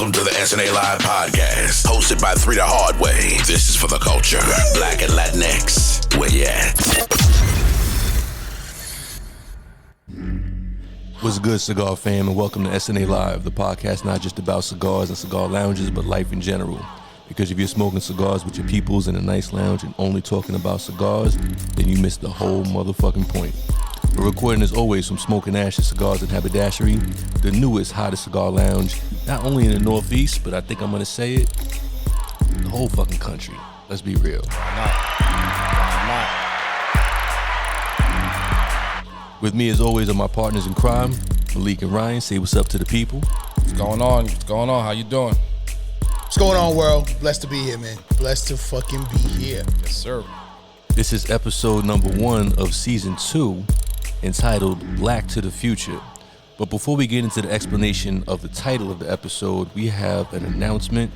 Welcome to the SNA Live podcast, hosted by Three the Hard Way. This is for the culture, Black and Latinx. Where you at? What's good, cigar fam, and welcome to SNA Live, the podcast not just about cigars and cigar lounges, but life in general. Because if you're smoking cigars with your peoples in a nice lounge and only talking about cigars, then you missed the whole motherfucking point. We're recording as always from Smoking Ashes Cigars and Haberdashery, the newest, hottest cigar lounge, not only in the Northeast, but I think I'm gonna say it, the whole fucking country. Let's be real. Why not? With me as always are my partners in crime, Malik and Ryan. Say what's up to the people. What's going on? What's going on? How you doing? What's going on, world? Blessed to be here, man. Blessed to fucking be here. Yes, sir. This is episode number 1 of season 2, entitled Black to the Future. But before we get into the explanation of the title of the episode, we have an announcement.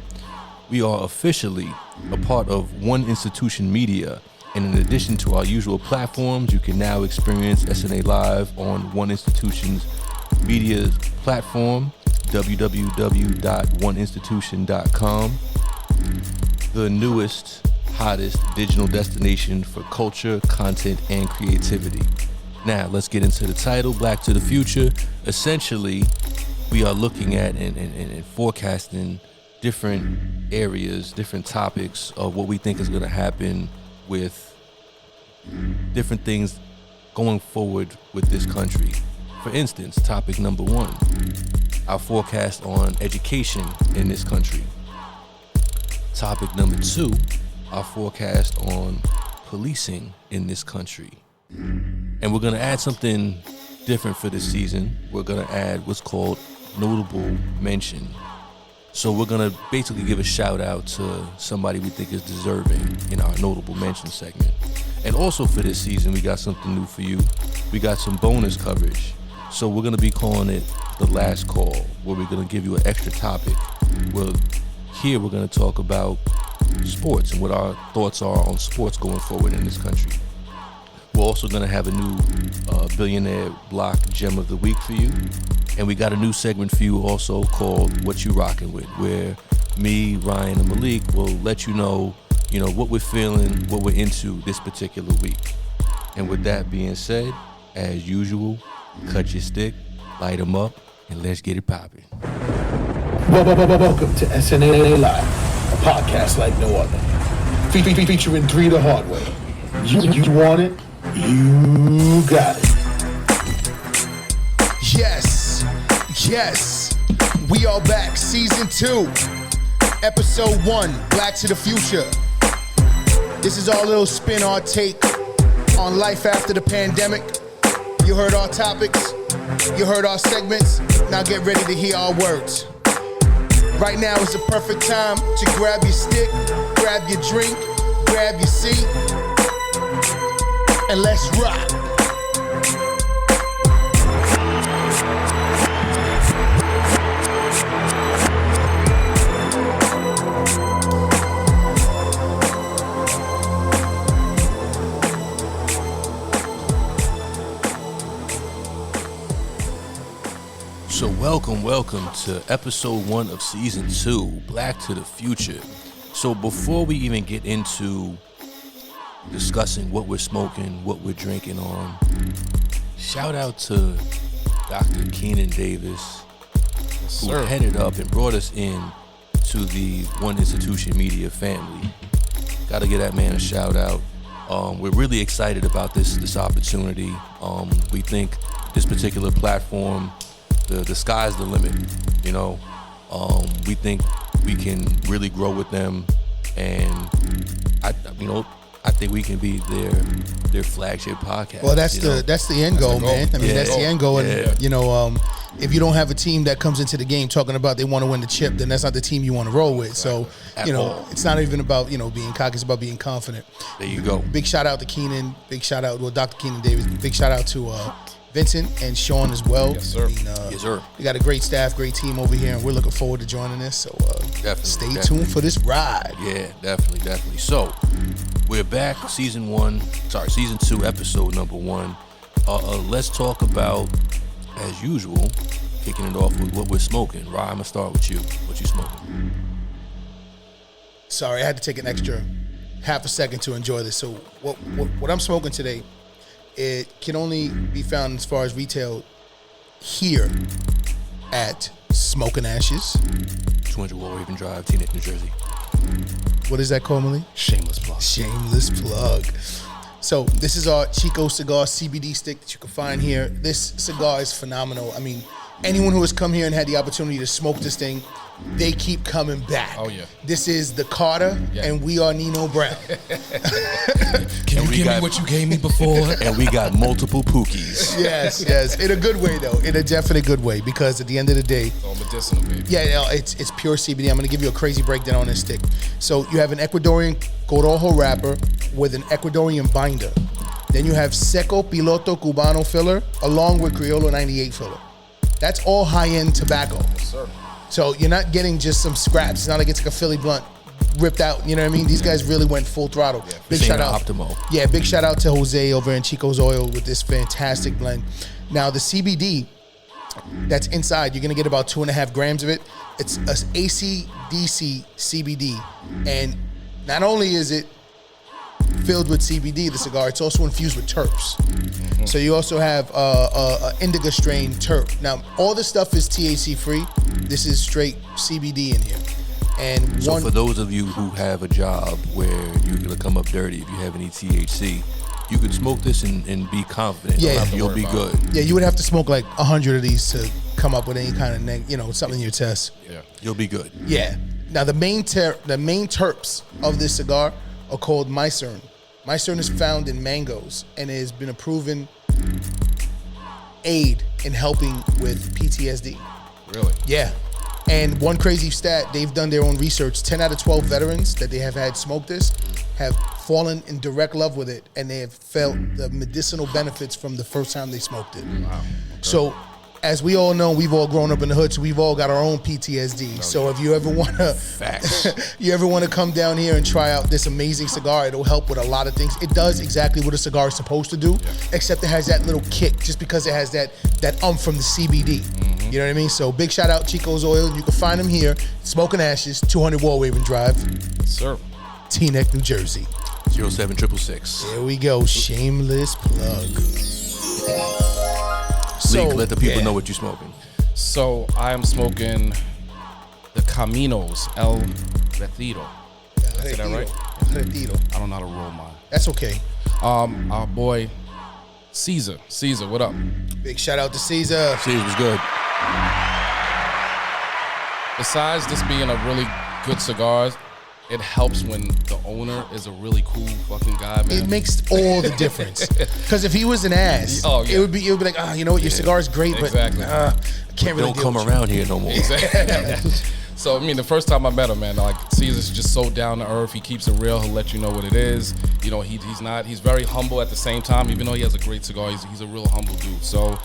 We are officially a part of One Institution Media, and in addition to our usual platforms, you can now experience SNA Live on One Institution's media platform, www.oneinstitution.com, the newest, hottest digital destination for culture, content, and creativity. Now, let's get into the title, Black to the Future. Essentially, we are looking at and forecasting different areas, different topics of what we think is going to happen with different things going forward with this country. For instance, topic number 1, our forecast on education in this country. Topic number 2, our forecast on policing in this country. And we're going to add something different for this season. We're going to add what's called notable mention. So we're going to basically give a shout out to somebody we think is deserving in our notable mention segment. And also for this season, we got something new for you. We got some bonus coverage. So we're going to be calling it the last call, where we're going to give you an extra topic. Well, here we're going to talk about sports and what our thoughts are on sports going forward in this country. We're also going to have a new Billionaire Block Gem of the Week for you. And we got a new segment for you also called What You Rockin Wit, where me, Ryan, and Malik will let you know, what we're feeling, what we're into this particular week. And with that being said, as usual, cut your stick, light them up, and let's get it popping. Welcome to SNA Live, a podcast like no other. Featuring Three the Hard Way. You want it? You got it. Yes, we are back. Season 2, episode 1, Black to the Future. This is our little spin, our take on life after the pandemic. You heard our topics, you heard our segments. Now get ready to hear our words. Right now is the perfect time to grab your stick, grab your drink, grab your seat, and let's rock. So welcome to episode 1 of season 2, Black to the Future. So before we even get into discussing what we're smoking, what we're drinking on, shout out to Dr. Keenan Davis, who headed up and brought us in to the One Institution Media family. Gotta give that man a shout out. We're really excited about this opportunity. We think this particular platform, the sky's the limit, we think we can really grow with them, and I think we can be their flagship podcast. Well, that's the end goal, man. I mean, that's the end goal. Yeah. And if you don't have a team that comes into the game talking about they want to win the chip, then that's not the team you want to roll with. So, it's not even about being cocky. It's about being confident. There you go. Big shout out to Keenan. Big shout out Dr. Keenan Davis. Big shout out to Vincent and Sean as well. Yes, sir. Yes, sir. We got a great staff, great team over here, and we're looking forward to joining this. So stay tuned for this ride. Yeah, definitely. So we're back, season 2, episode number 1. Let's talk about, as usual, kicking it off with what we're smoking. Ryan, I'm gonna start with you. What you smoking? Sorry, I had to take an extra half a second to enjoy this. So what I'm smoking today, it can only be found as far as retail here at Smoking Ashes. 200 Wall Raven Drive, Teaneck, New Jersey. What is that called, Malik? Shameless plug. Shameless plug. So this is our Chico Cigar CBD stick that you can find here. This cigar is phenomenal. I mean, anyone who has come here and had the opportunity to smoke this thing, they keep coming back. Oh, yeah. This is the Carter, and we are Nino Brown. Can you give me what you gave me before? And we got multiple Pookies. Yes. In a good way, though. In a definite good way, because at the end of the day, It's all medicinal, baby. it's pure CBD. I'm going to give you a crazy breakdown on this stick. So you have an Ecuadorian Corojo wrapper with an Ecuadorian binder. Then you have Seco Piloto Cubano filler along with Criollo 98 filler. That's all high-end tobacco. Yes, sir. So you're not getting just some scraps. It's not like it's like a Philly blunt ripped out. You know what I mean? These guys really went full throttle. Big shout out. Optimo. Yeah, big shout out to Jose over in Chico's Oil with this fantastic blend. Now the CBD that's inside, you're gonna get about 2.5 grams of it. It's a AC/DC CBD, and not only is it filled with CBD, the cigar, it's also infused with terps. So you also have a indica strain terp. Now all this stuff is THC free. This is straight CBD in here. And So for those of you who have a job where you're gonna come up dirty, if you have any THC, you could smoke this and be confident. Yeah. You'll be good. Yeah, you would have to smoke like 100 of these to come up with any kind of something in your test. Yeah. You'll be good. Yeah. Now the main terps of this cigar are called Mycerne. Mycerne is found in mangoes and has been a proven aid in helping with PTSD. Really? Yeah. And one crazy stat, they've done their own research. 10 out of 12 veterans that they have had smoke this have fallen in direct love with it, and they have felt the medicinal benefits from the first time they smoked it. Wow. Okay. So, as we all know, we've all grown up in the hood, so we've all got our own PTSD. So if you ever wanna come down here and try out this amazing cigar, it'll help with a lot of things. It does exactly what a cigar is supposed to do, except it has that little kick, just because it has that from the CBD. You know what I mean? So big shout out Chico's Oil. You can find them here, Smoking Ashes, 200 Wall Raven Drive, Yes, sir. Teaneck, New Jersey. 07666. There we go. Shameless plug. Leak, let the people know what you're smoking. So I am smoking the Caminos El Retiro. Did I say that right? Retiro. I don't know how to roll mine. That's okay. Our boy Caesar. Caesar, what up? Big shout out to Caesar. See, it was good. Besides this being a really good cigar, it helps when the owner is a really cool fucking guy, man. It makes all the difference. Because if he was an ass, it would be like, you know what, your cigar is great, Exactly. but I can't really Don't deal come with you. around here no more. So, I mean, the first time I met him, man, like, Caesar's just so down to earth. He keeps it real. He'll let you know what it is. You know, he's very humble at the same time. Even though he has a great cigar, he's a real humble dude. So,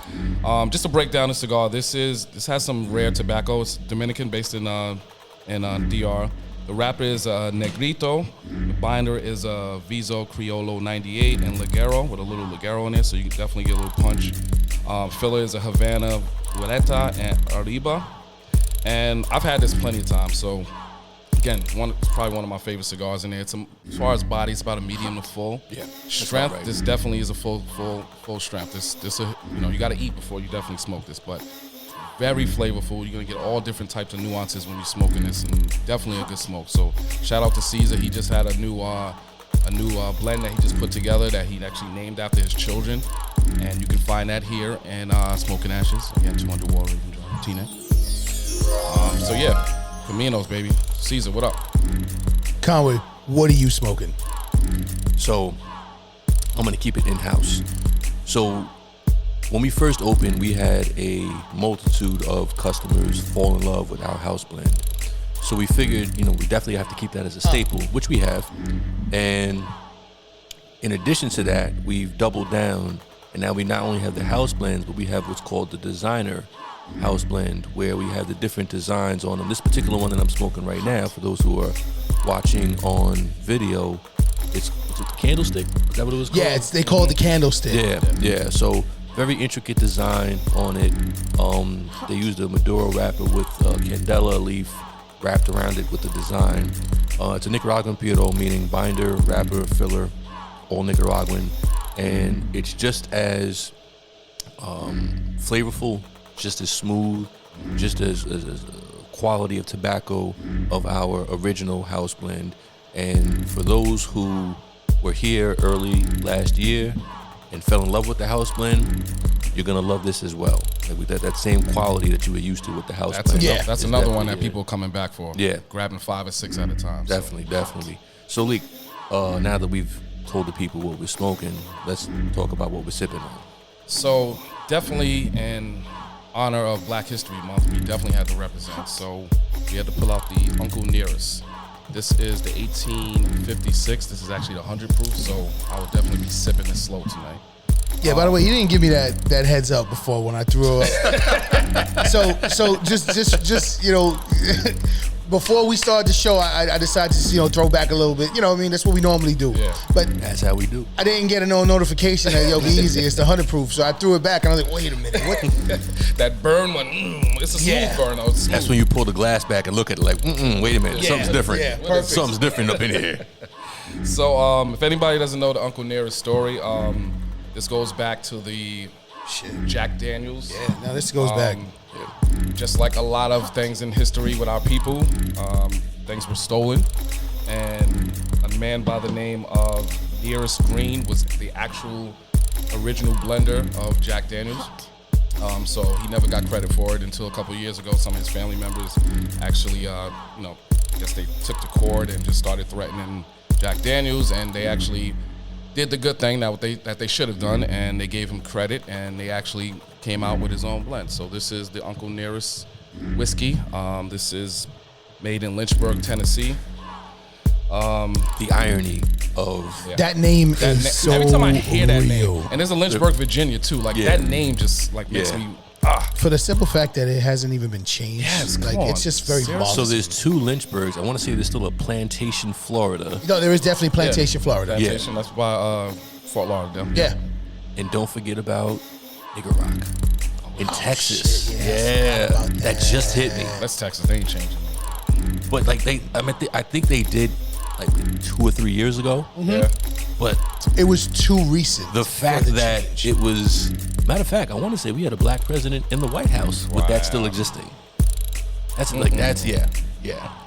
just to break down the cigar, this has some rare tobacco. It's Dominican, based in DR. The wrapper is Negrito. The binder is Viso Criollo 98 and Ligero, with a little Ligero in there, so you can definitely get a little punch. Filler is a Havana Violeta and Arriba. And I've had this plenty of times, so again, it's probably one of my favorite cigars in there. It's as far as body, it's about a medium to full. Yeah, Strength, right. this definitely is a full strength. This you got to eat before you definitely smoke this, but very flavorful. You're gonna get all different types of nuances when you're smoking this, and definitely a good smoke. So shout out to Caesar. He just had a new blend that he just put together that he actually named after his children, and you can find that here in Smoking Ashes. Again, 200 Wall Raven Drive, Teaneck. So yeah, Caminos, baby. Caesar, what up? Conway, what are you smoking? So I'm gonna keep it in-house. So when we first opened, we had a multitude of customers fall in love with our house blend. So we figured, we definitely have to keep that as a staple, which we have. And in addition to that, we've doubled down, and now we not only have the house blends, but we have what's called the designer house blend, where we have the different designs on them. This particular one that I'm smoking right now, for those who are watching on video, it's the candlestick. Is that what it was called? Yeah, they call it the candlestick. Yeah. So Very intricate design on it. They used a Maduro wrapper with candela leaf wrapped around it with the design. It's a Nicaraguan puro, meaning binder, wrapper, filler, all Nicaraguan. And it's just as flavorful, just as smooth, just as quality of tobacco of our original house blend. And for those who were here early last year and fell in love with the house blend, you're gonna love this as well. Like with that same quality that you were used to with the house blend. That's another one that people are coming back for. Yeah, grabbing 5 or 6 at a time. Definitely. So, Leak, now that we've told the people what we're smoking, let's talk about what we're sipping on. So, definitely in honor of Black History Month, we definitely had to represent. So, we had to pull out the Uncle Nearest. This is the 1856. This is actually the 100 proof, so I will definitely be sipping this slow tonight. Yeah, by the way, you didn't give me that heads up before when I threw up. so just you know, before we started the show, I decided to throw back a little bit. You know what I mean? That's what we normally do. Yeah. But that's how we do. I didn't get no notification that be easy. It's the 100 proof. So I threw it back and I was like, wait a minute, what? That burn one, it's a smooth burn. Though. Smooth. That's when you pull the glass back and look at it like, wait a minute, something's different. Yeah, perfect. Something's different up in here. So if anybody doesn't know the Uncle Nearest story, this goes back to the Jack Daniels. Yeah, now this goes back. Just like a lot of things in history with our people, things were stolen. And a man by the name of Nearest Green was the actual original blender of Jack Daniels. So he never got credit for it until a couple of years ago. Some of his family members actually, I guess they took to court and just started threatening Jack Daniels, and they actually did the good thing that they should have done, and they gave him credit, and they actually came out with his own blend. So this is the Uncle Nearest whiskey. This is made in Lynchburg, Tennessee. The irony of that name is so every time I hear that real. name, and there's a Lynchburg, Virginia too. Like that name just makes me. For the simple fact that it hasn't even been changed. Yes, it's just very bothersome. So there's 2 Lynchburgs. I want to say there's still a Plantation, Florida. No, there is definitely Plantation, Florida. Plantation, that's by Fort Lauderdale. Yeah. And don't forget about Nigga Rock in Texas. That just hit me. That's Texas. They ain't changing. But like I think they did like 2 or 3 years ago. Mm-hmm. Yeah. But it was too recent. The fact that it was, matter of fact, I want to say we had a black president in the White House with that still existing. That's yeah.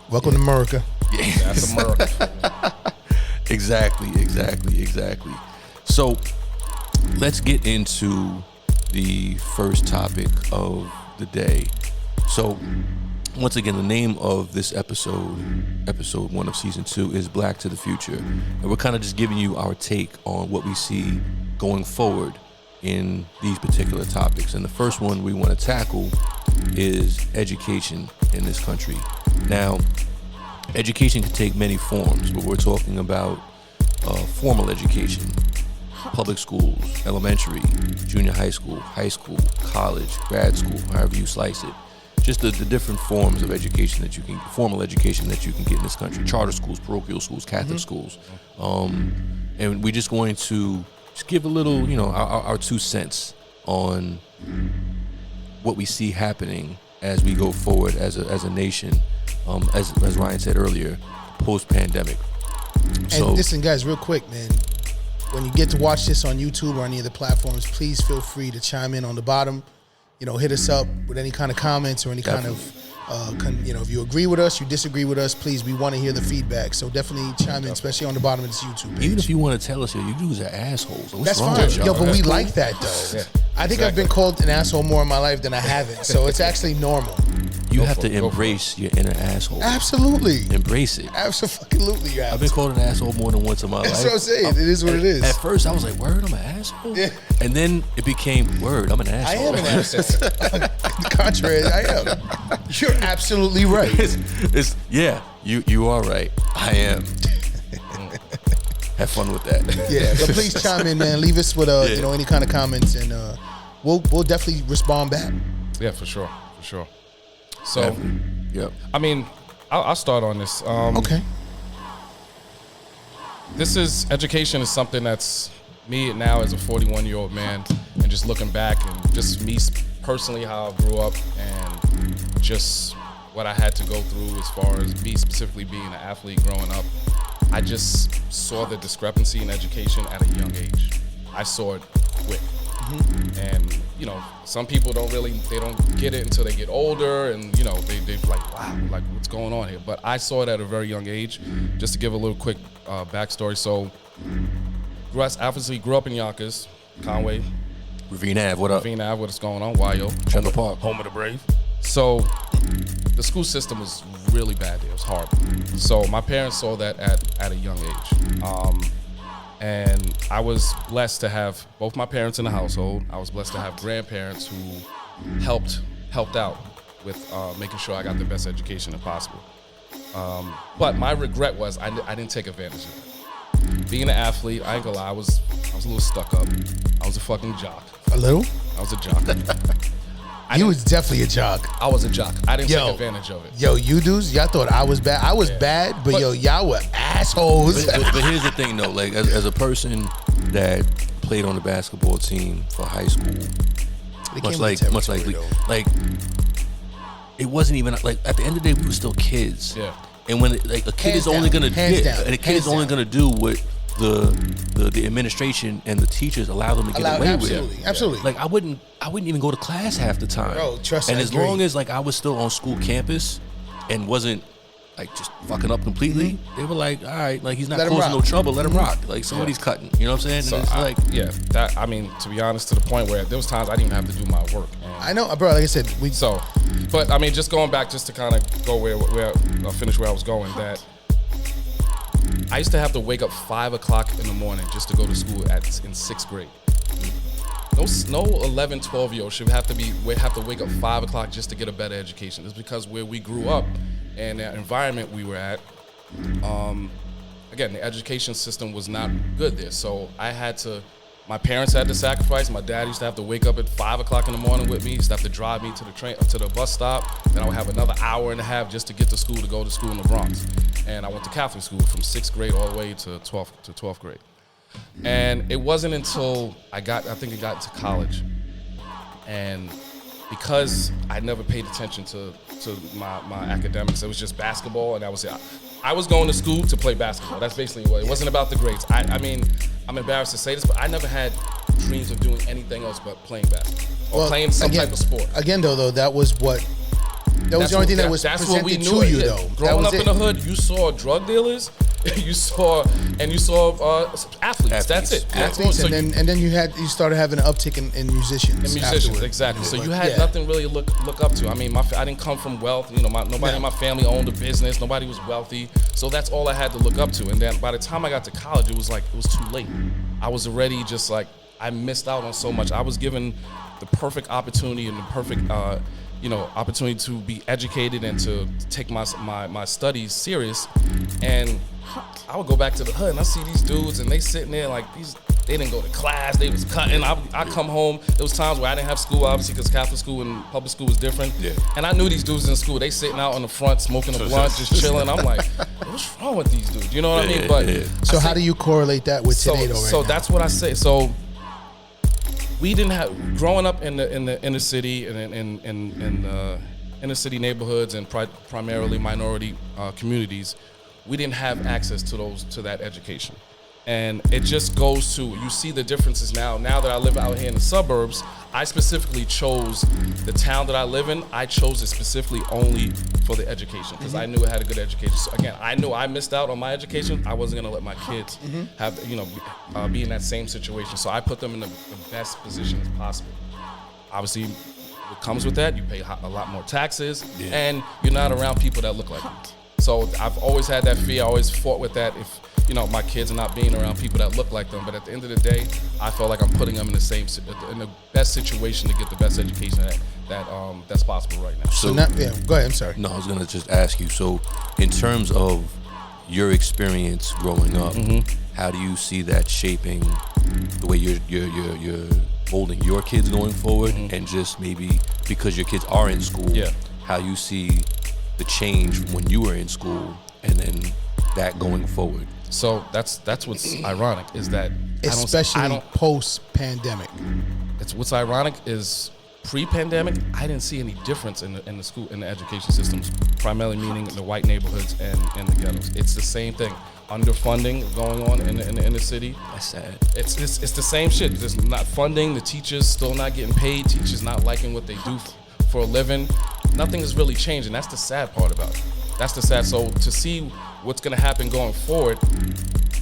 Welcome to America. Yeah, that's America. Exactly. So let's get into the first topic of the day. So once again, the name of this episode 1 of season 2, is Black to the Future. And we're kind of just giving you our take on what we see going forward in these particular topics. And the first one we want to tackle is education in this country. Now, education can take many forms, but we're talking about formal education, public schools, elementary, junior high school, college, grad school, however you slice it. Just the different forms of education that you can, formal education that you can get in this country. Charter schools, parochial schools, Catholic schools. And we're just going to just give a little, our 2 cents on what we see happening as we go forward as a nation, as Ryan said earlier, post-pandemic. And listen, guys, real quick, man. When you get to watch this on YouTube or any of the platforms, please feel free to chime in on the bottom. Hit us up with any kind of comments or any kind of, if you agree with us, you disagree with us, please, we want to hear the feedback. So definitely chime in, especially on the bottom of this YouTube page. Even if you want to tell us, you dudes are assholes. That's fine. But we like that, though. Yeah. I think I've been called an asshole more in my life than I haven't. So it's actually normal. You have to embrace your inner asshole. Absolutely. Embrace it. Absolutely, you have I've been called an asshole more than once in my life. That's what I'm saying. It is what it is. At first, I was like, word, I'm an asshole? Yeah. And then it became, word, I'm an asshole. I am an asshole. The contrary, I am. You're absolutely right. You are right. I am. Have fun with that. Yeah, but please chime in, man. Leave us with any kind of comments, and we'll definitely respond back. Yeah, for sure. So, I mean, I'll start on this. Okay. Education is something that's me now as a 41-year-old man. and just looking back and just me personally how I grew up and just what I had to go through as far as me specifically being an athlete growing up, I just saw the discrepancy in education at a young age. I saw it quick. And, you know, some people don't get it until they get older and, you know, they're like, wow, like what's going on here? But I saw it at a very young age. Just to give a little quick backstory. So, obviously grew up in Yonkers, Conway. Ravine Ave, what up? Ravine Ave, what's going on? YO. Trendle Park. Home of the Brave. So, the school system was really bad there. It was horrible. So, my parents saw that at a young age. And I was blessed to have both my parents in the household. I was blessed to have grandparents who helped out with making sure I got the best education possible. But my regret was I didn't take advantage of it. Being an athlete, I ain't gonna lie, I was a little stuck up. I was a fucking jock. A little? I was a jock. You was definitely a jock. I was a jock. I didn't take advantage of it. Yo, you dudes, y'all thought I was bad. I was bad, but yo, y'all were assholes. But here's the thing, though. Like, as a person that played on the basketball team for high school, much like, it wasn't even like at the end of the day we were still kids. Yeah. And when a kid is only gonna do what the administration and the teachers allow them to get away with. Absolutely. Like I wouldn't even go to class half the time. Bro, trust me. And as long as like I was still on school campus and wasn't like just fucking up completely, they were like, all right, like he's not causing no trouble, let him rock. Like somebody's cutting. You know what I'm saying? So and it's I mean, to be honest, to the point where there was times I didn't even have to do my work. I know, bro. Like I said, but I mean, just going back, just to kind of go finish where I was going. That I used to have to wake up 5 o'clock in the morning just to go to school in 6th grade. No 11, 12-year-old should have to wake up 5 o'clock just to get a better education. It's because where we grew up and the environment we were at, again, the education system was not good there. So my parents had to sacrifice. My dad used to have to wake up at 5 o'clock in the morning with me. He used to have to drive me to the bus stop. Then I would have another hour and a half just to get to go to school in the Bronx. And I went to Catholic school from 6th grade all the way to 12th grade. And it wasn't until I got into college, and because I never paid attention to my academics, it was just basketball, and that was it. I was going to school to play basketball. That's basically what it wasn't about the grades. I mean, I'm embarrassed to say this, but I never had dreams of doing anything else but playing basketball or playing some type of sport. Again, though, that was the only thing that was presented to you, though. Growing up in the hood, you saw drug dealers, you saw athletes. That's it. Athletes, and then you started having an uptick in musicians. Exactly. So you had nothing really to look up to. I mean, I didn't come from wealth. You know, nobody in my family owned a business. Nobody was wealthy. So that's all I had to look up to. And then by the time I got to college, it was too late. I was already just like, I missed out on so much. I was given the perfect opportunity and the perfect opportunity to be educated and to take my studies serious. And I would go back to the hood and I see these dudes and they sitting there like they didn't go to class, they was cutting. I come home, there was times where I didn't have school, obviously, because Catholic school and public school was different. Yeah. And I knew these dudes in school, they sitting out on the front smoking a blunt, just chilling. I'm like, what's wrong with these dudes? You know what I mean? But so how do you correlate that with today, though? So that's what I say. So we didn't have, growing up in the inner city and in inner city neighborhoods and primarily minority communities, we didn't have access to that education. And it just goes to, you see the differences now. Now that I live out here in the suburbs, I specifically chose the town that I live in. I chose it specifically only for the education because I knew it had a good education. So again, I knew I missed out on my education. I wasn't gonna let my kids have, be in that same situation. So I put them in the best position as possible. Obviously, what comes with that, you pay a lot more taxes, and you're not around people that look like you. So I've always had that fear. I always fought with that. If my kids are not being around people that look like them. But at the end of the day, I felt like I'm putting them in the best situation to get the best education that's possible right now. So now, go ahead. I'm sorry. No, I was gonna just ask you. So, in terms of your experience growing up, how do you see that shaping the way you're molding your kids going forward, and just maybe because your kids are in school, how you see the change from when you were in school and then that going forward? So that's what's ironic is that especially post-pandemic. what's ironic is pre-pandemic, I didn't see any difference in the school, in the education systems, primarily meaning in the white neighborhoods and the ghettos. It's the same thing. Underfunding going on in the city. That's sad. It's the same shit. There's not funding. The teachers still not getting paid. Teachers not liking what they do for a living. Nothing has really changed, and that's the sad part about it. That's the sad. So to see what's gonna happen going forward,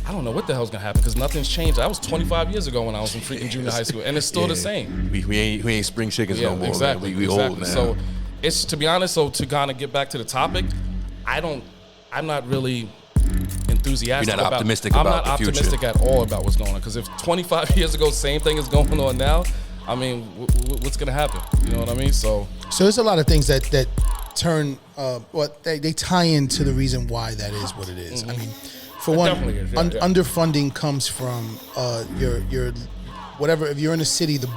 I don't know what the hell's gonna happen because nothing's changed. That was 25 years ago when I was in freaking junior high school, and it's still the same. We ain't spring chickens no more. Exactly. Man. We exactly. old now. So it's, to be honest. So to kind of get back to the topic, I'm not really enthusiastic. You're not about, optimistic I'm about not the future. optimistic at all about what's going on. Because if 25 years ago, same thing is going on now, I mean, what's gonna happen? You know what I mean? So there's a lot of things that turn, they tie into the reason why that is what it is. I mean, for It one, definitely is, underfunding comes from your whatever. If you're in a city, the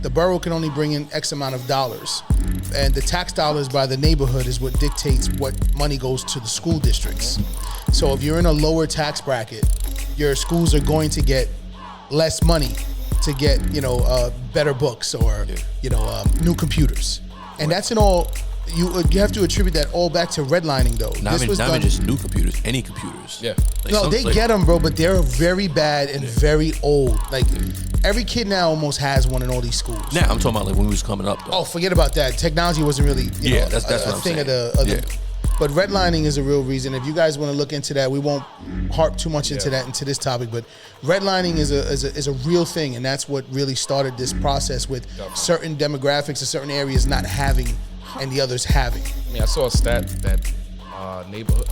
borough can only bring in X amount of dollars, and the tax dollars by the neighborhood is what dictates what money goes to the school districts. So if you're in a lower tax bracket, your schools are going to get less money to get better books or new computers, and that's in all. You have to attribute that all back to redlining, though. Not even just new computers, any computers. yeah. No, they get them, bro, but they're very bad and very old. Like, every kid now almost has one in all these schools. Now I'm talking about like when we was coming up, though. Oh, forget about that. Technology wasn't really, that's what a I'm thing saying. of the. But redlining is a real reason. If you guys want to look into that, we won't harp too much into this topic. But redlining is a real thing, and that's what really started this process with certain demographics of certain areas not having and the others having. I mean, I saw a stat that neighborhood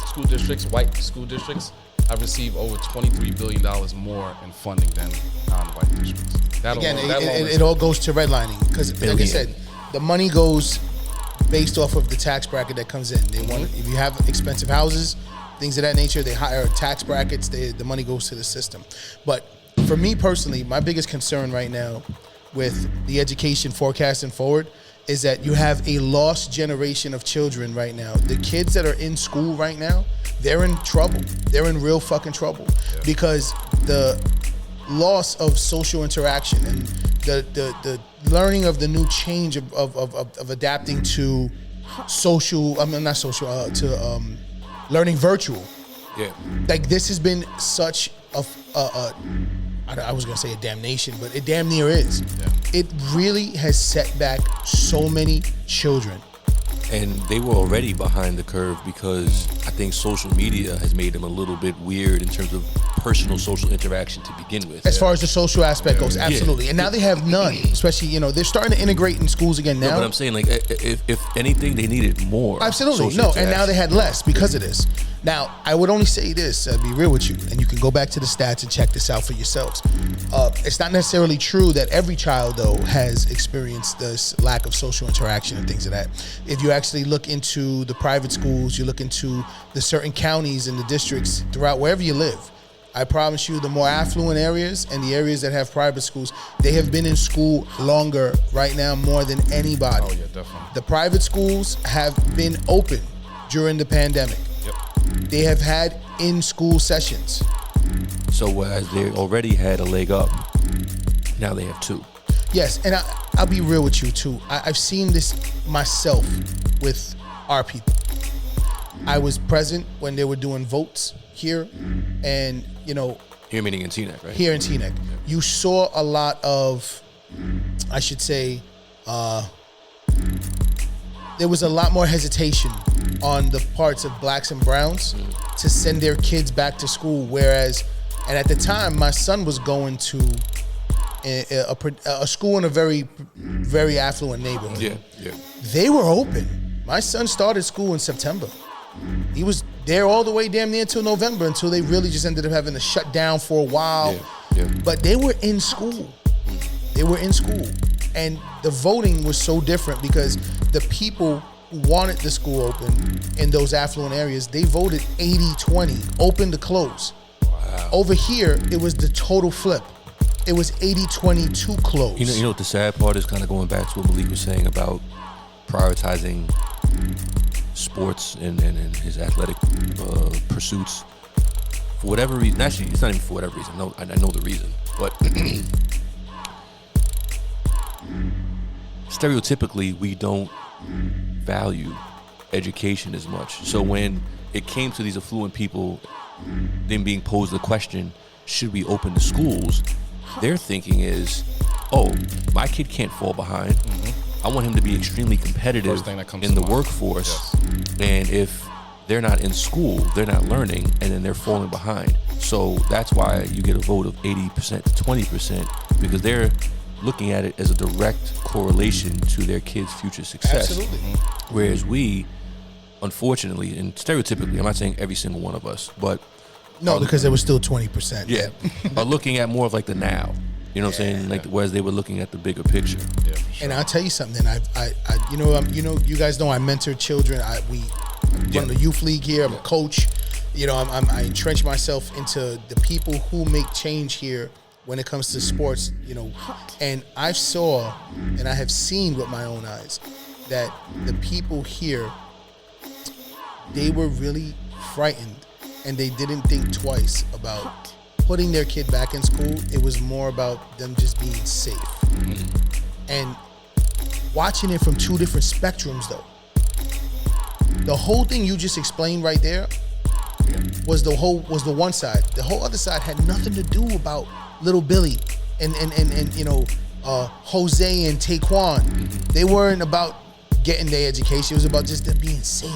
school districts, white school districts, have received over $23 billion more in funding than non-white districts. It all goes to redlining because, like I said, the money goes based off of the tax bracket that comes in. They want, if you have expensive houses, things of that nature, they hire tax brackets. The money goes to the system. But for me personally, my biggest concern right now with the education forecasting forward is that you have a lost generation of children right now. The kids that are in school right now, they're in trouble. They're in real fucking trouble because the loss of social interaction and the learning of the new change of adapting to learning virtual. Yeah. Like, this has been such I was gonna say a damnation, but it damn near is. Yeah. It really has set back so many children. And they were already behind the curve because I think social media has made them a little bit weird in terms of personal social interaction to begin with. As far as the social aspect goes, absolutely. And now they have none, especially, they're starting to integrate in schools again now. No, but I'm saying, like, if anything, they needed more. Absolutely. No, and now they had less because of this. Now, I would only say this, I'll be real with you, and you can go back to the stats and check this out for yourselves. It's not necessarily true that every child, though, has experienced this lack of social interaction and things of that. If you actually look into the private schools, you look into the certain counties and the districts throughout wherever you live, I promise you the more affluent areas and the areas that have private schools, they have been in school longer right now more than anybody. Oh, yeah, definitely. The private schools have been open during the pandemic. They have had in-school sessions. So whereas they already had a leg up, now they have two. Yes, and I'll be real with you too. I've seen this myself with our people. I was present when they were doing votes here, and Here meaning in Teaneck, right? here in Teaneck, you saw a lot of, I should say, there was a lot more hesitation on the parts of blacks and browns to send their kids back to school. Whereas, and at the time, my son was going to a school in a very, very affluent neighborhood. Yeah. They were open. My son started school in September. He was there all the way damn near until November, until they really just ended up having to shut down for a while. Yeah. But they were in school. They were in school. And the voting was so different because the people who wanted the school open in those affluent areas, they voted 80-20, open to close. Wow. Over here, it was the total flip. It was 80-20 to close. You know what the sad part is, kind of going back to what Malik was saying about prioritizing sports and his athletic pursuits. For whatever reason, actually, it's not even for whatever reason. No, I know the reason. But stereotypically, we don't value education as much. So when it came to these affluent people, them being posed the question, should we open the schools? Their thinking is, oh, my kid can't fall behind. I want him to be extremely competitive First thing that comes in to the mind. workforce. And if they're not in school, they're not learning, and then they're falling behind. So that's why you get a vote of 80% to 20%, because they're looking at it as a direct correlation to their kids' future success. Absolutely. Whereas we, unfortunately, and stereotypically, I'm not saying every single one of us, but No, because there was still 20%. yeah, are looking at more of like the now. You know what I'm saying? Like whereas they were looking at the bigger picture. Yeah, for sure. And I'll tell you something. You guys know I mentor children. We run the youth league here. I'm a coach. I entrench myself into the people who make change here when it comes to sports. And I saw and I have seen with my own eyes that the people here, they were really frightened, and they didn't think twice about putting their kid back in school. It was more about them just being safe. And watching it from two different spectrums, though. The whole thing you just explained right there was the one side. The whole other side had nothing to do about little Billy and Jose and Taekwon. They weren't about getting their education. It was about just them being safe.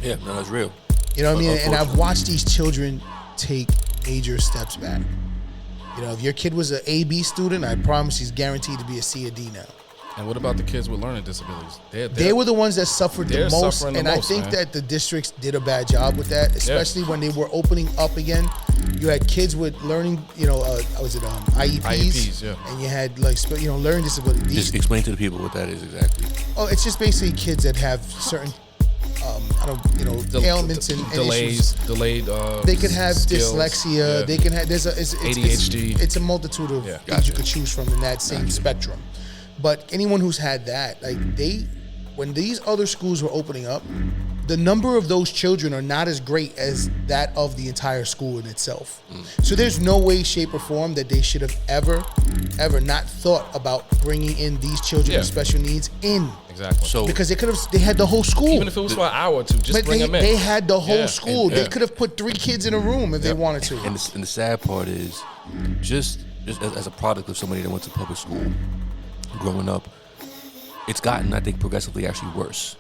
Yeah, no, that's real. You know what I mean? And I've watched these children take major steps back. If your kid was an A-B student, I promise he's guaranteed to be a C or D now. And what about the kids with learning disabilities? They were the ones that suffered the most, suffering the and most, I think man. that the districts did a bad job with that, especially when they were opening up again. You had kids with learning, IEPs? IEPs, yeah. And you had learning disabilities. Just explain to the people what that is exactly. Oh, it's just basically kids that have certain, ailments and delays, issues. delayed. They could have skills. Yeah. dyslexia. They can have it's ADHD. It's a multitude of things you could choose from in that same spectrum. But anyone who's had that, when these other schools were opening up, the number of those children are not as great as that of the entire school in itself. So there's no way, shape, or form that they should have ever not thought about bringing in these children with special needs in. Exactly. So Because they had the whole school. even if it was for an hour or two, just But bring them in. they had the whole Yeah. school. They could have put 3 kids in a room if they wanted to. And the sad part is, just as a product of somebody that went to public school growing up, it's gotten, I think, progressively actually worse.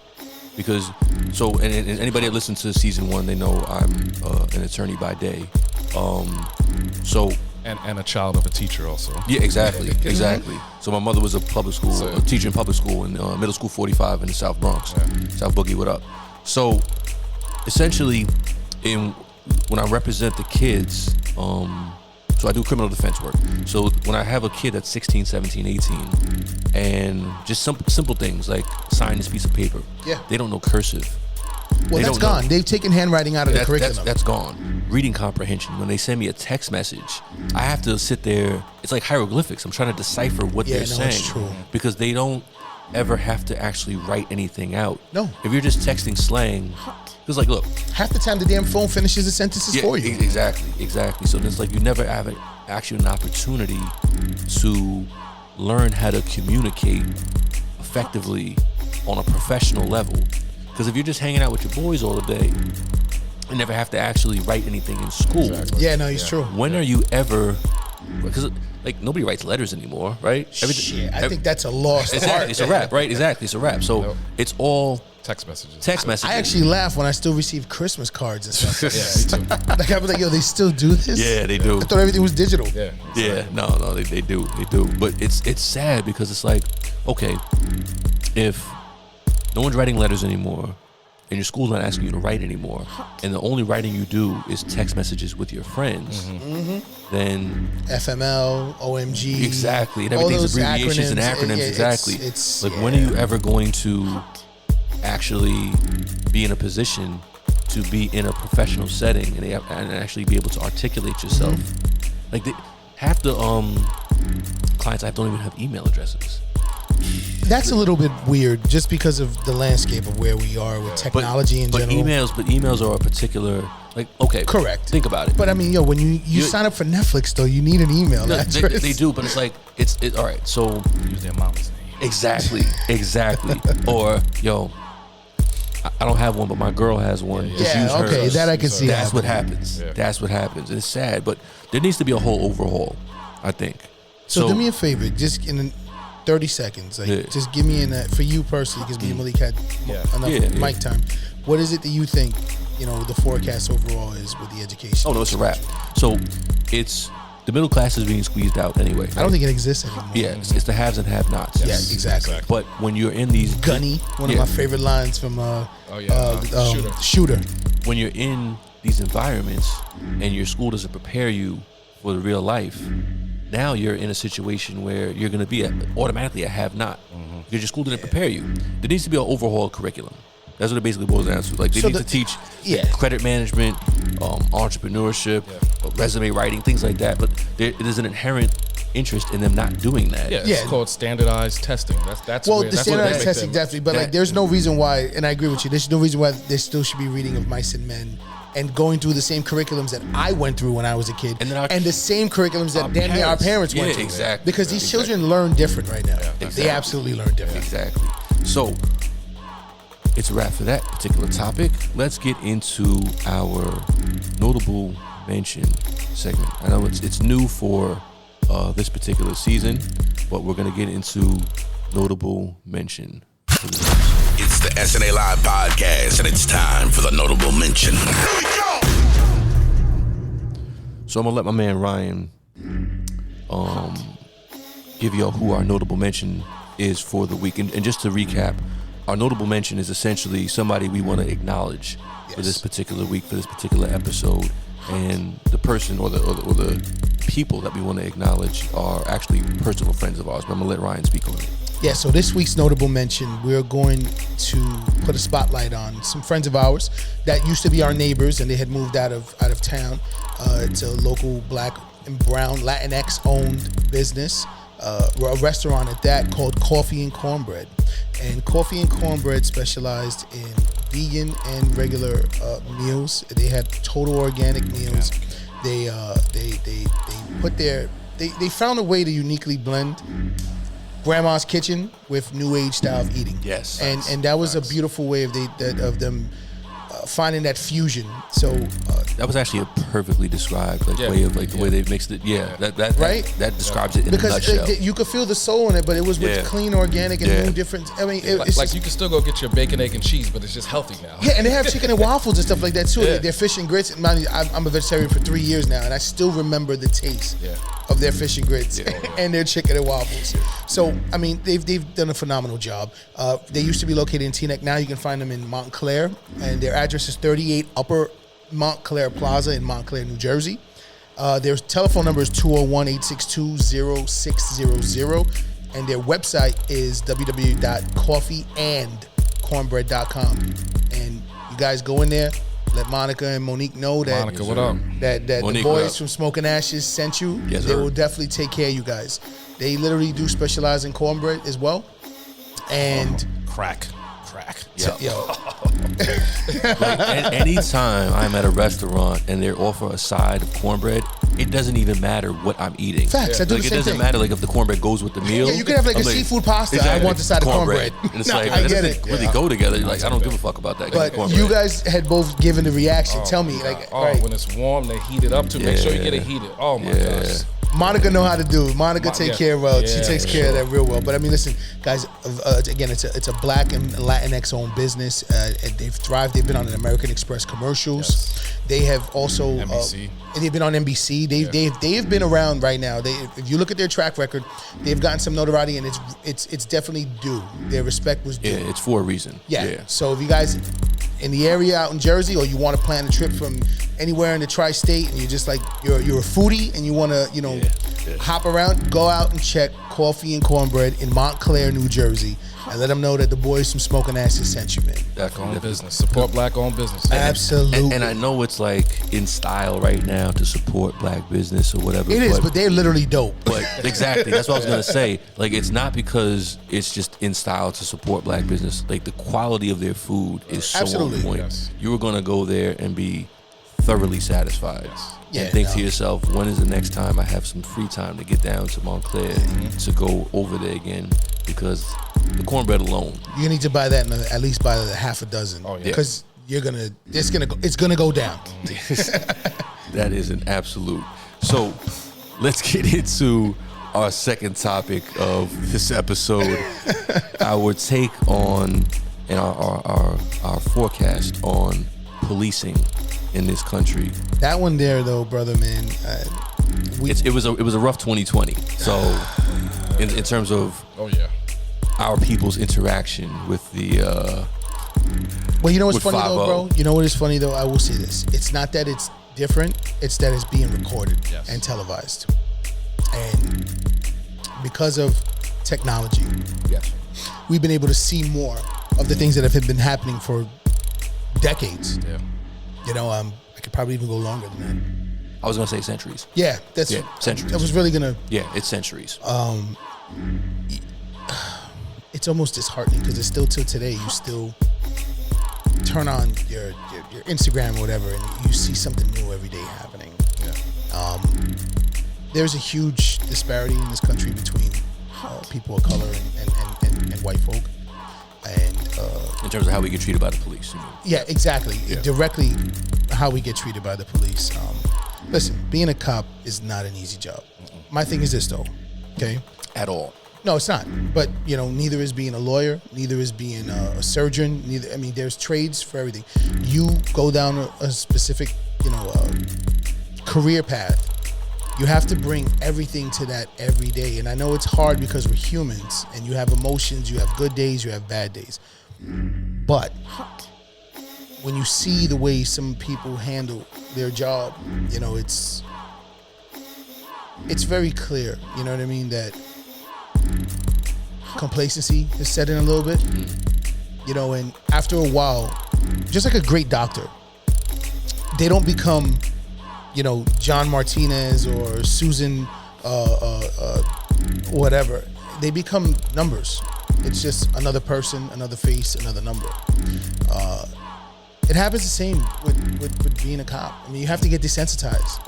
Because, and anybody that listens to season 1, they know I'm an attorney by day. And a child of a teacher also. Yeah, exactly. So my mother was a teacher in public school in middle school 45 in the South Bronx. South Boogie, what up? So essentially, when I represent the kids, so I do criminal defense work. So when I have a kid that's 16, 17, 18, and just simple things like sign this piece of paper. Yeah. They don't know cursive. Well, They that's don't know. gone. They've taken handwriting out of the curriculum. That's gone. Reading comprehension. When they send me a text message, I have to sit there. It's like hieroglyphics. I'm trying to decipher what they're saying. It's true. Because they don't ever have to actually write anything out. No. If you're just texting slang, it's like, look. Half the time, the damn phone finishes the sentences for you. Exactly. So it's like you never have actually an opportunity to learn how to communicate effectively on a professional level. Because if you're just hanging out with your boys all the day, you never have to actually write anything in school. Exactly. Yeah, no, it's true. When are you ever? Because nobody writes letters anymore, right? Shit, I think that's a lost art. Exactly, it's a wrap, right? Exactly, it's a wrap. So it's all Text messages. text messages. I actually laugh when I still receive Christmas cards and stuff. Yeah, me too. Like I was like, yo, they still do this? Yeah, they do. I thought everything was digital. Yeah. Yeah, no, they do. But it's sad because it's like, okay, if no one's writing letters anymore, and your school's not asking you to write anymore, and the only writing you do is text messages with your friends, then FML, OMG. exactly, and all everything's those abbreviations and acronyms. Exactly. It's like, when are you ever going to actually be in a position to be in a professional setting and actually be able to articulate yourself? Like half the clients I don't even have email addresses. That's a little bit weird, just because of the landscape of where we are with technology in but general. emails are a particular, Like, okay, Correct. Think about it. But I mean, yo, when you sign up for Netflix, though, you need an email No, address. they do, but it's like it's all right. So Use their mama's name. exactly. Or yo, I don't have one, but my girl has one. Just use Yeah, okay, hers. that I can see. That's what happening. happens. Yeah. That's what happens. It's sad, but there needs to be a whole overhaul, I think. So do me a favor, just in 30 seconds, like Yeah. just give me for you personally, because me and Malik had enough Yeah. mic time. What is it that you think, the forecast overall is with the education? Oh no, it's a wrap. So it's the middle class is being squeezed out anyway. Right? I don't think it exists anymore. Yeah, it's the haves and have-nots. Yeah, exactly. But when you're in these Gunny, one of my favorite lines from Shooter. when you're in these environments and your school doesn't prepare you for the real life, now you're in a situation where you're going to be automatically a have-not because your school didn't prepare you. There needs to be an overhaul curriculum. That's what it basically boils down to. Like they need to teach credit management, entrepreneurship, resume writing, things like that. But there's an inherent interest in them not doing that. Yeah, it's called standardized testing. That's well, where, the that's standardized what testing definitely, but like there's no reason why, and I agree with you. There's no reason why there still should be reading of Mice and Men and going through the same curriculums that I went through when I was a kid, and the same curriculums that damn near our parents went through. Exactly. Because these children learn different right now. They absolutely learn different. Exactly. So it's a wrap for that particular topic. Let's get into our notable mention segment. I know it's new for this particular season, but we're gonna get into notable mention. It's the SNA Live Podcast, and it's time for the notable mention. Here we go! So I'm gonna let my man Ryan give y'all who our notable mention is for the week. And just to recap, our notable mention is essentially somebody we want to acknowledge for this particular week, for this particular episode. And the person or the people that we want to acknowledge are actually personal friends of ours. But I'm gonna let Ryan speak on it. Yeah, so this week's notable mention, we're going to put a spotlight on some friends of ours that used to be our neighbors, and they had moved out of town. It's a local Black and Brown Latinx owned business, a restaurant at that, called Coffee and Cornbread. And Coffee and Cornbread specialized in vegan and regular meals. They had total organic meals. They found a way to uniquely blend grandma's kitchen with new age style of eating. Yes. And that was a beautiful way of them finding that fusion. So that was actually a perfectly described way of the way they mixed it. That describes it in a nutshell. Because you could feel the soul in it, but it was with clean, organic, and new different. I mean, it's like you can still go get your bacon, egg, and cheese, but it's just healthy now. Yeah, and they have chicken and waffles and stuff like that too. Their fish and grits. I'm a vegetarian for 3 years now, and I still remember the taste of their fish and grits and their chicken and waffles. So I mean, they've done a phenomenal job. They used to be located in Teaneck. Now you can find them in Montclair, and their address is 38 Upper Montclair Plaza in Montclair, New Jersey. Their telephone number is 201-862-0600, and their website is www.coffeeandcornbread.com. And you guys go in there. Let Monica and Monique know that Monica, what up? that Monique, the boys from Smoking Ashes sent you. Yes, they sir. will definitely take care of you guys. They literally do specialize in cornbread as well. And Crack. Anytime I'm at a restaurant and they offer a side of cornbread, it doesn't even matter what I'm eating. Facts, I do the It same doesn't thing. matter if the cornbred goes with the meal. Yeah, you can have a seafood pasta. I want the side of cornbread. And it's No, like, I it get doesn't it. really go together. I don't give a fuck about that. But cornbread. you guys had both given the reaction. Tell me, When it's warm, they heat it up too. Make sure you get it heated. Oh my gosh. Monica know how to do it. Monica take care of she takes care of that real well. But I mean, listen, guys. Again, it's a Black and Latinx owned business. And they've thrived. They've been on an American Express commercials. They have also NBC. And they've been on NBC. They have been around right now. If you look at their track record, they've gotten some notoriety, and it's definitely due. Their respect was due. Yeah, it's for a reason. Yeah. So if you guys in the area out in Jersey, or you want to plan a trip from anywhere in the tri-state, and you're just like you're a foodie and you want to hop around, go out and check Coffee and Cornbread in Montclair, New Jersey, and let them know that the boys from Smoking Ashes sent you, man. Black-owned business. Support Black-owned business. Absolutely. And I know it's like in style right now to support Black business or whatever. It is, but they're literally dope. But exactly, that's what I was gonna say. Like, it's not because it's just in style to support Black business. Like, the quality of their food is so on Absolutely. point. Yes. You were gonna go there and be thoroughly satisfied. Yes. Yeah, And think to no. yourself, when is the next time I have some free time to get down to Montclair to go over there again? Because the cornbread alone, You need to buy that, and at least buy half a dozen. Oh, yeah. Because it's gonna go down. that is an absolute. So let's get into our second topic of this episode. Our take on and our forecast on policing in this country. That one there, though, brother, man. It was a rough 2020. So in terms of Oh yeah. our people's interaction with the Well, you know what's with funny though, 5-0. bro? You know what is funny though? I will say this. It's not that it's different. It's that it's being recorded Yes. and televised. And because of technology, yes. we've been able to see more of the things that have been happening for decades. Yeah. You know, I could probably even go longer than that. I was gonna say centuries. Yeah, that's Yeah, centuries. I was really gonna. Yeah, it's centuries. It's almost disheartening because it's still till today. You still turn on your Instagram or whatever, and you see something new every day happening. Yeah. There's a huge disparity in this country between people of color and white folk, and in terms of how we get treated by the police. I mean, yeah, exactly. Yeah. Directly, how we get treated by the police. Listen, being a cop is not an easy job. My thing is this though, okay? at all. No, it's not. But you know, neither is being a lawyer, neither is being a surgeon. Neither. I mean, there's trades for everything. You go down a specific, career path. You have to bring everything to that every day. And I know it's hard because we're humans, and you have emotions. You have good days. You have bad days. But when you see the way some people handle their job, it's very clear. You know what I mean? That complacency is set in a little bit. And after a while, just like a great doctor, they don't become, John Martinez or Susan, whatever. They become numbers. It's just another person, another face, another number. It happens the same with being a cop. I mean, you have to get desensitized,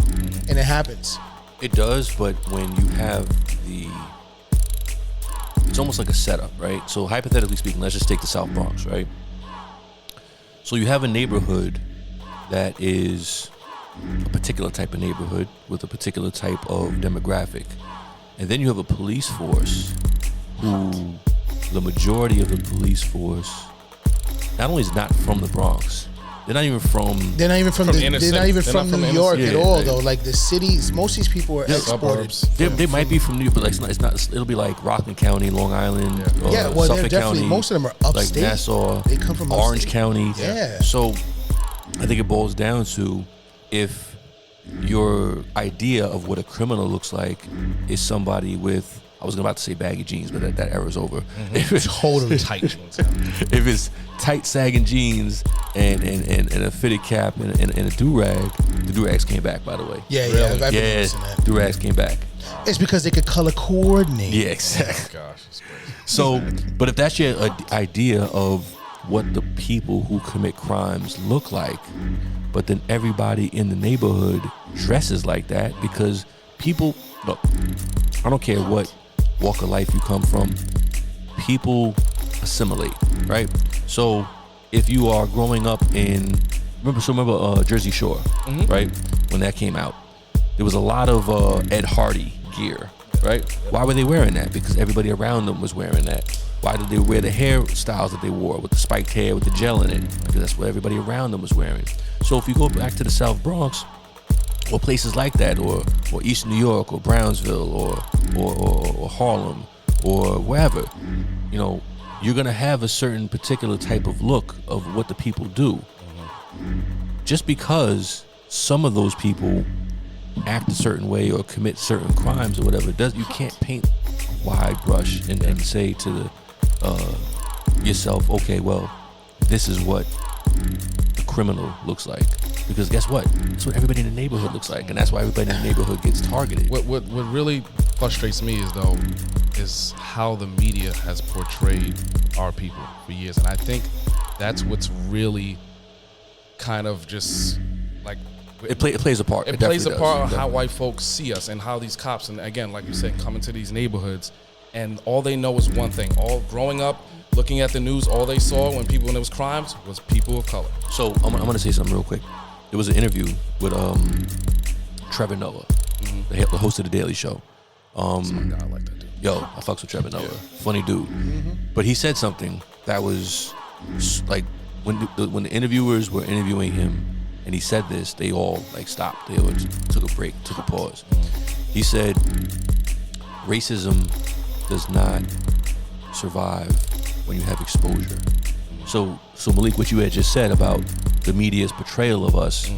and it happens. It does, but when you have it's almost like a setup, right? So hypothetically speaking, let's just take the South Bronx, right? So you have a neighborhood that is a particular type of neighborhood with a particular type of demographic. And then you have a police force who the majority of the police force not only is not from the Bronx, they're not even from They're not even from From the, the inner they're not city. even They're from not from New the York inner at city. all, Yeah, though. Like the cities, most of these people are exported. Suburbs. they might be from New York, but like it's not. It'll be like Rockland County, Long Island, or Yeah, well, they're Suffolk definitely, County. most of them are upstate. Like Nassau, They come from Orange upstate. County. Yeah. So I think it boils down to if your idea of what a criminal looks like is somebody with, I was about to say baggy jeans, but that era's over. If it's Totally. Tight jeans. if it's tight sagging jeans and a fitted cap and a do-rag, the do-rags came back, by the way. Yeah, Really? I've been Yeah, noticing that. do-rags came back. It's because they could color coordinate. Yeah, exactly. Gosh, it's crazy. So, but if that's your idea of what the people who commit crimes look like, but then everybody in the neighborhood dresses like that because people, look, I don't care what walk of life you come from, people assimilate, right? So if you are growing up remember Jersey Shore, right? When that came out, there was a lot of Ed Hardy gear, right? Why were they wearing that? Because everybody around them was wearing that. Why did they wear the hairstyles that they wore with the spiked hair with the gel in it? Because that's what everybody around them was wearing. So if you go back to the South Bronx or places like that, or East New York or Brownsville or Harlem or wherever, you're gonna have a certain particular type of look of what the people do. Just because some of those people act a certain way or commit certain crimes or whatever, you can't paint a wide brush and say to yourself, okay, well, this is what the criminal looks like. Because guess what? That's what everybody in the neighborhood looks like, and that's why everybody in the neighborhood gets targeted. What really frustrates me is how the media has portrayed our people for years, and I think that's what's really kind of just like It plays a part. It plays a definitely part on does. how white folks see us and how these cops, and again, like you said, come into these neighborhoods, and all they know is one thing. All growing up, looking at the news, all they saw when there was crimes was people of color. So I'm gonna say something real quick. There was an interview with Trevor Noah, the host of the Daily Show. That's my guy, I like that dude. Yo, I fucks with Trevor Noah. Funny dude. But he said something that was like when the interviewers were interviewing him, and he said this, they all like stopped. They all took a break, took a pause. He said, racism does not survive when you have exposure. So Malik, what you had just said about the media's portrayal of us,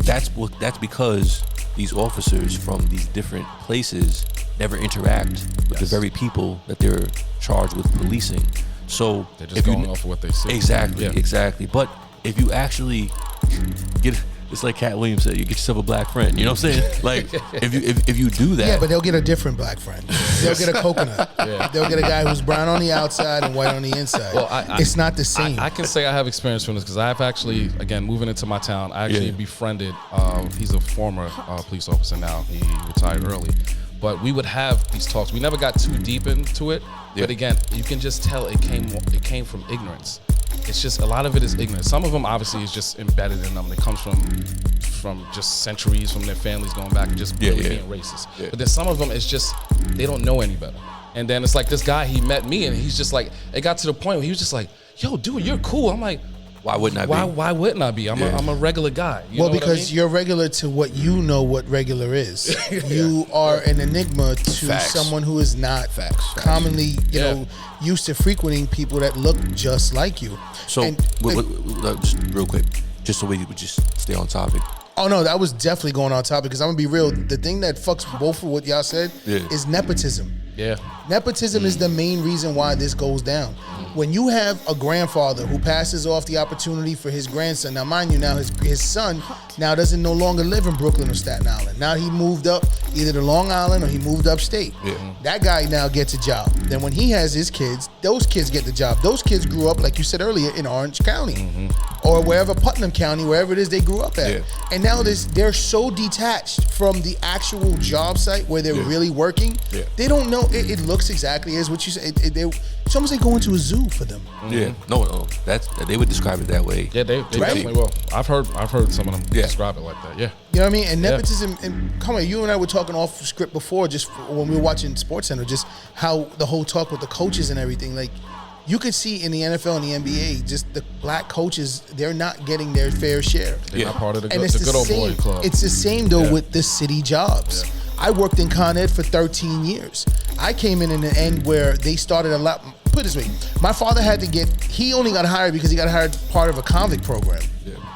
that's because these officers from these different places never interact with the very people that they're charged with policing. So They're just going off of what they see. Exactly. But if you actually get, it's like Cat Williams said, you get yourself a black friend. You know what I'm saying? Like if you do that, Yeah, but they'll get a different black friend. They'll get a coconut. They'll get a guy who's brown on the outside and white on the inside. Well, it's not the same. I can say I have experience from this because I've actually, again, moving into my town, I actually befriended, he's a former police officer now. He retired early. But we would have these talks. We never got too deep into it. But again, you can just tell it came from ignorance. It's just a lot of it is ignorance. Some of them obviously is just embedded in them. It comes from just centuries from their families going back and just really being racist. Yeah. But then some of them is just they don't know any better. And then it's like this guy, he met me and he's just like, it got to the point where he was just like, yo, dude, you're cool. I'm like, why wouldn't I be? Why wouldn't I be? I'm a regular guy. You know because what I mean? you're regular to what you know what regular is. You are an enigma to someone who is not commonly, you know, used to frequenting people that look just like you. So, just real quick, just so we would just stay on topic. Oh no, that was definitely going on topic because I'm gonna be real. The thing that fucks both of what y'all said is nepotism. Yeah. Nepotism is the main reason why this goes down. When you have a grandfather who passes off the opportunity for his grandson, now mind you, now his son now doesn't no longer live in Brooklyn or Staten Island. Now he moved up either to Long Island or he moved upstate. That guy now gets a job. Then when he has his kids, those kids get the job. Those kids grew up, like you said earlier, in Orange County or wherever, Putnam County, wherever it is they grew up at. And now they're so detached from the actual job site where they're really working. They don't know. It looks exactly as what you said. It's almost like going to a zoo for them. No, they would describe it that way. Yeah, they definitely will. I've heard some of them describe it like that. Yeah, you know what I mean. And nepotism. And come on, you and I were talking off script before, just when we were watching SportsCenter, just how the whole talk with the coaches and everything. Like you could see in the NFL and the NBA, just the black coaches, they're not getting their fair share. They're not part of the and it's good old boy club. It's the same though with the city jobs. I worked in Con Ed for 13 years. I came in the end where they started a lot. Put it this way, my father he only got hired because he got hired part of a convict program.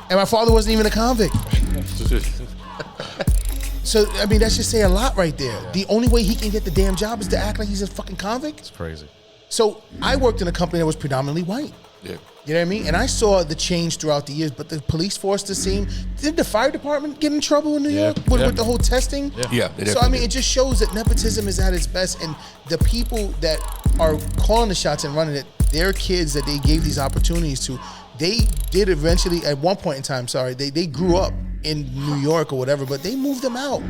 And my father wasn't even a convict. So, I mean, that should say a lot right there. The only way he can get the damn job is to act like he's a fucking convict. It's crazy. So I worked in a company that was predominantly white. You know what I mean? And I saw the change throughout the years, but the police force the same. Did the fire department get in trouble in New York with the whole testing? So, I mean, it just shows that nepotism is at its best, and the people that are calling the shots and running it, their kids that they gave these opportunities to, they did eventually, at one point in time, they grew up in New York or whatever, but they moved them out.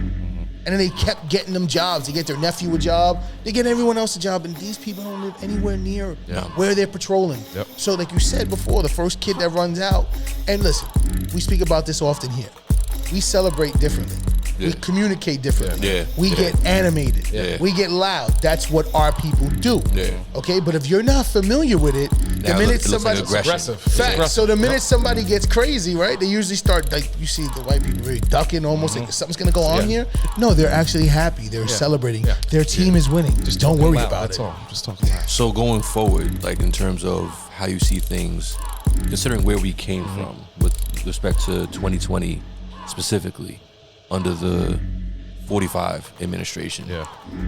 And then they kept getting them jobs. They get their nephew a job. They get everyone else a job. And these people don't live anywhere near where they're patrolling. So like you said before, the first kid that runs out. And listen, we speak about this often here. We celebrate differently. We communicate differently. We get animated. We get loud. That's what our people do. Okay, but if you're not familiar with it, the minute somebody aggressive. So the minute somebody gets crazy, right? They usually start like you see the white people really ducking, almost like something's gonna go on here. No, they're actually happy. They're celebrating. Their team is winning. Just don't worry about it. That's all. Just talking loud. So going forward, like in terms of how you see things, considering where we came from with respect to 2020 specifically, under the 45 administration.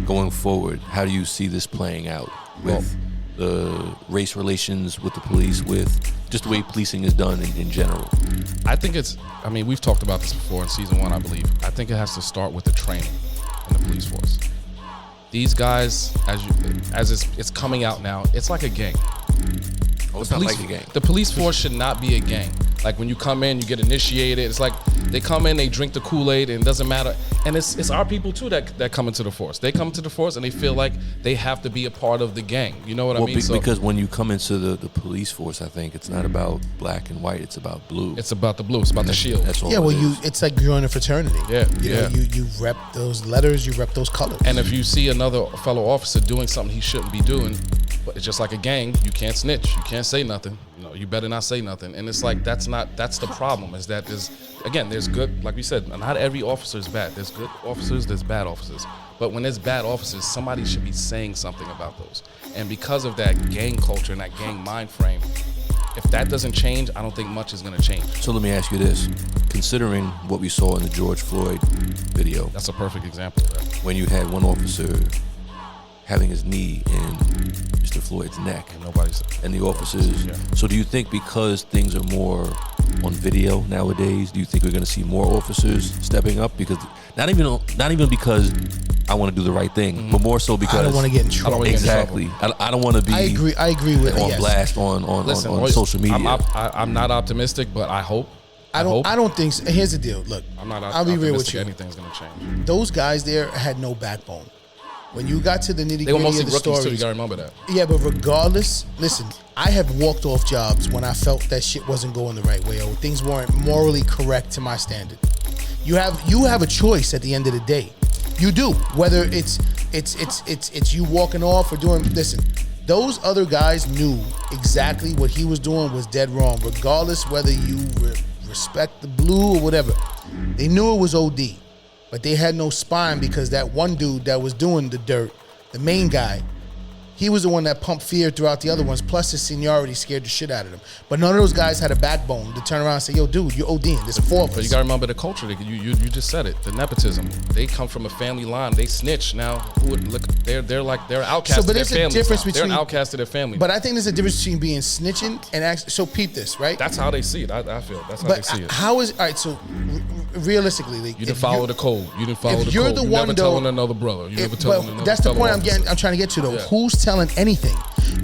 Going forward, how do you see this playing out with the race relations with the police, with just the way policing is done in general? I think we've talked about this before in season 1, I believe. I think it has to start with the training in the police force. These guys, as it's coming out now, it's like a gang. It's not like a gang. The police force should not be a gang. Like when you come in, you get initiated. It's like they come in, they drink the Kool-Aid, and it doesn't matter. And it's our people too that come into the force. They come into the force and they feel like they have to be a part of the gang. You know what I mean? Because when you come into the police force, I think it's not about black and white. It's about blue. It's about the blue. It's about the shield. That's all. Yeah, well, it's like you're in a fraternity. Yeah, you know, you rep those letters, you rep those colors. And if you see another fellow officer doing something he shouldn't be doing, but it's just like a gang, you can't snitch, you can't say nothing. You know, you better not say nothing. And it's like that's the problem. Is that there's good, like we said, not every officer is bad. There's good officers, there's bad officers. But when there's bad officers, somebody should be saying something about those. And because of that gang culture and that gang mind frame, if that doesn't change, I don't think much is going to change. So let me ask you this. Considering what we saw in the George Floyd video. That's a perfect example of that. When you had one officer having his knee in Mr. Floyd's neck. And the officers. Yeah. So do you think because things are more on video nowadays, do you think we're going to see more officers stepping up? Because not even because I want to do the right thing, but more so because I don't want to get in trouble. Exactly. I don't want to be. I agree with on yes. blast on social media. I'm not optimistic, but I hope. I don't think so. Here's the deal. Look, I'll be real with you. Anything's going to change. Those guys there had no backbone. When you got to the nitty they were gritty mostly of the rookies stories, too, you gotta remember that. Yeah, but regardless, listen, I have walked off jobs when I felt that shit wasn't going the right way or things weren't morally correct to my standard. You have a choice at the end of the day. You do, whether it's you walking off or doing. Listen, those other guys knew exactly what he was doing was dead wrong, regardless whether you respect the blue or whatever. They knew it was OD. But they had no spine because that one dude that was doing the dirt, the main guy, he was the one that pumped fear throughout the other ones, plus his seniority scared the shit out of them. But none of those guys had a backbone to turn around and say, yo, dude, you're ODing. There's four of us. But you got to remember the culture. You just said it. The nepotism. They come from a family line. They snitch. Now, who would look? They're outcast to their family. They're an outcast to their family. But I think there's a difference between being snitching and actually. So peep this, right? That's how they see it. I feel. That's how they see it. How is all right? So realistically, like, you didn't follow the code. You didn't follow the code. You're the one never telling another brother. You never telling another. That's the point I'm trying to get to though. Yeah. Who's telling anything?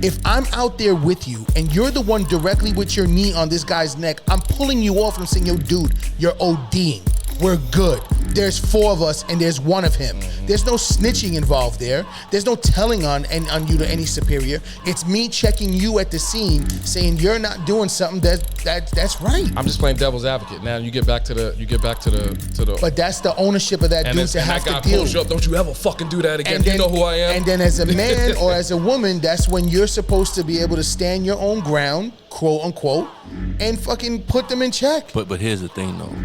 If I'm out there with you and you're the one directly with your knee on this guy's neck, I'm pulling you off and I'm saying, yo, dude, you're ODing. We're good. There's four of us and there's one of him. There's no snitching involved there. There's no telling on you to any superior. It's me checking you at the scene, saying you're not doing something that's right. I'm just playing devil's advocate. Now you get back to the. But that's the ownership of that dude to have to deal with. You up, don't you ever fucking do that again? You know who I am. And then as a man or as a woman, that's when you're supposed to be able to stand your own ground, quote unquote, and fucking put them in check. But here's the thing though.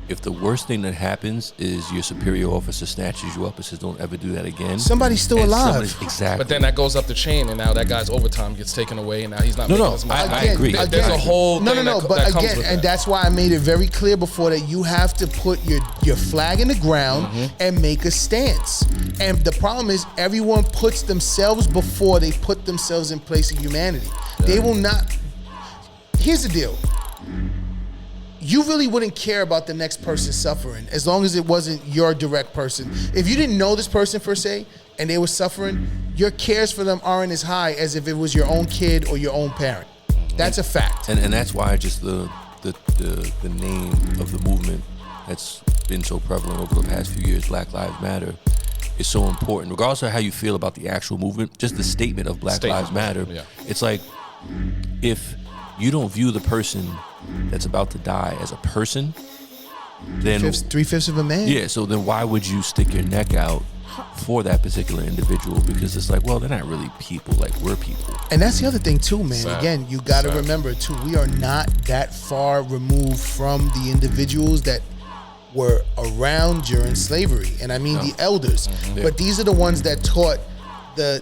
If the worst thing that happens is your superior officer snatches you up and says, don't ever do that again. Somebody's still alive. Exactly. But then that goes up the chain and now that guy's overtime gets taken away and now he's not making as much. I agree. There's a whole thing that comes with and that. that's why I made it very clear before that you have to put your flag in the ground and make a stance. And the problem is everyone puts themselves before they put themselves in place of humanity. Yeah. They will not. Here's the deal. You really wouldn't care about the next person suffering as long as it wasn't your direct person. If you didn't know this person per se and they were suffering, your cares for them aren't as high as if it was your own kid or your own parent. That's a fact. And that's why just the name of the movement that's been so prevalent over the past few years, Black Lives Matter, is so important. Regardless of how you feel about the actual movement, just the statement of Black Lives Matter, it's like if you don't view the person that's about to die as a person, then 3/5 of a man. Yeah, so then why would you stick your neck out for that particular individual? Because it's like, well, they're not really people, like we're people. And that's the other thing too, man. Sad. Again, you got to remember too, we are not that far removed from the individuals that were around during slavery, and I mean the elders. But these are the ones that taught the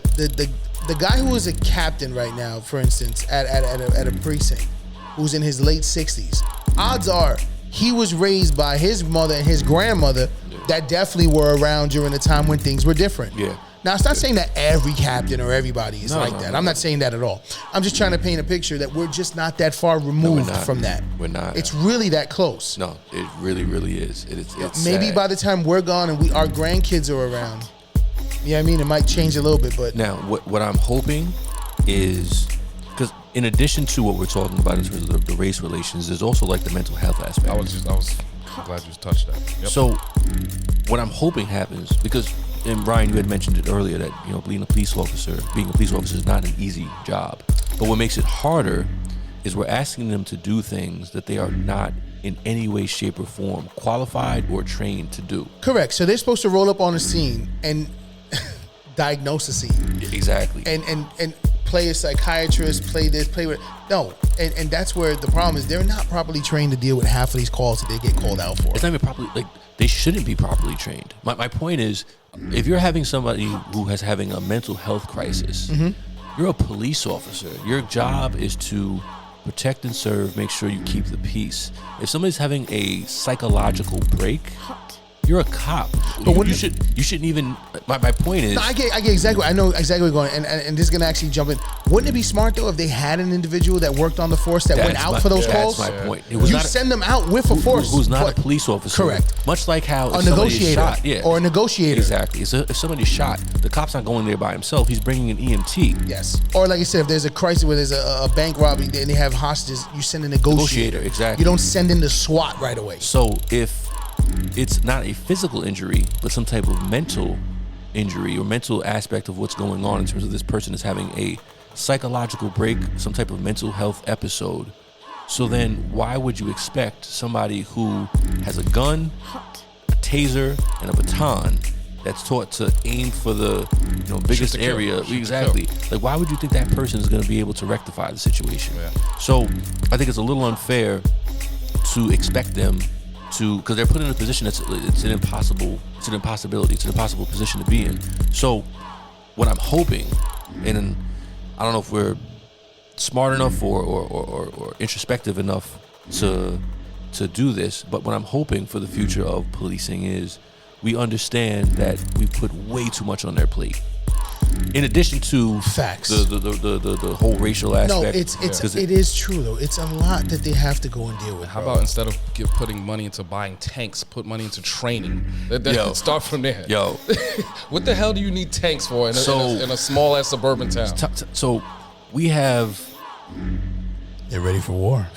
guy who is a captain right now, for instance, at a precinct, who's in his late 60s. Odds are he was raised by his mother and his grandmother that definitely were around during the time when things were different. Yeah. Now, it's not saying that every captain or everybody is like that. I'm not saying that at all. I'm just trying to paint a picture that we're just not that far removed from that. We're not. It's really that close. No, it really, really is. It's maybe sad. by the time we're gone and our grandkids are around, you know what I mean? It might change a little bit, but now what I'm hoping is, because in addition to what we're talking about in terms of the race relations, there's also like the mental health aspect. I was glad you touched that. Yep. So what I'm hoping happens, because, and Ryan, you had mentioned it earlier that, you know, being a police officer is not an easy job. But what makes it harder is we're asking them to do things that they are not in any way, shape, or form qualified or trained to do. Correct. So they're supposed to roll up on a scene and diagnose the scene. Exactly. And play a psychiatrist, play this, play with... No. And that's where the problem is. They're not properly trained to deal with half of these calls that they get called out for. It's not even properly... Like, they shouldn't be properly trained. My point is, if you're having somebody who is having a mental health crisis, you're a police officer. Your job is to protect and serve, make sure you keep the peace. If somebody's having a psychological break, you're a cop. But you shouldn't even. My point is. No, I get exactly. I know exactly where you're going, and this is gonna actually jump in. Wouldn't it be smart though if they had an individual that worked on the force that went out for those calls? That's my point. You send them out with a force who's not a police officer. Correct. Much like how a negotiator or a negotiator. Exactly. So if somebody's shot, the cop's not going there by himself. He's bringing an EMT. Yes. Or like I said, if there's a crisis where there's a bank robbery and they have hostages, you send a negotiator. Exactly. You don't send in the SWAT right away. So if it's not a physical injury, but some type of mental injury or mental aspect of what's going on in terms of this person is having a psychological break, some type of mental health episode. So then why would you expect somebody who has a gun, a taser, and a baton that's taught to aim for the biggest area? Exactly. Like, why would you think that person is going to be able to rectify the situation? Yeah. So I think it's a little unfair to expect them to, because they're put in a position it's an impossibility. It's an impossible position to be in. So what I'm hoping, and I don't know if we're smart enough or introspective enough to do this, but what I'm hoping for the future of policing is we understand that we put way too much on their plate. In addition to facts, the whole racial aspect. No, it is true though. It's a lot that they have to go and deal with. How about instead of putting money into buying tanks, put money into training? Start from there. Yo, what the hell do you need tanks for in a small ass suburban town? So we have. They're ready for war.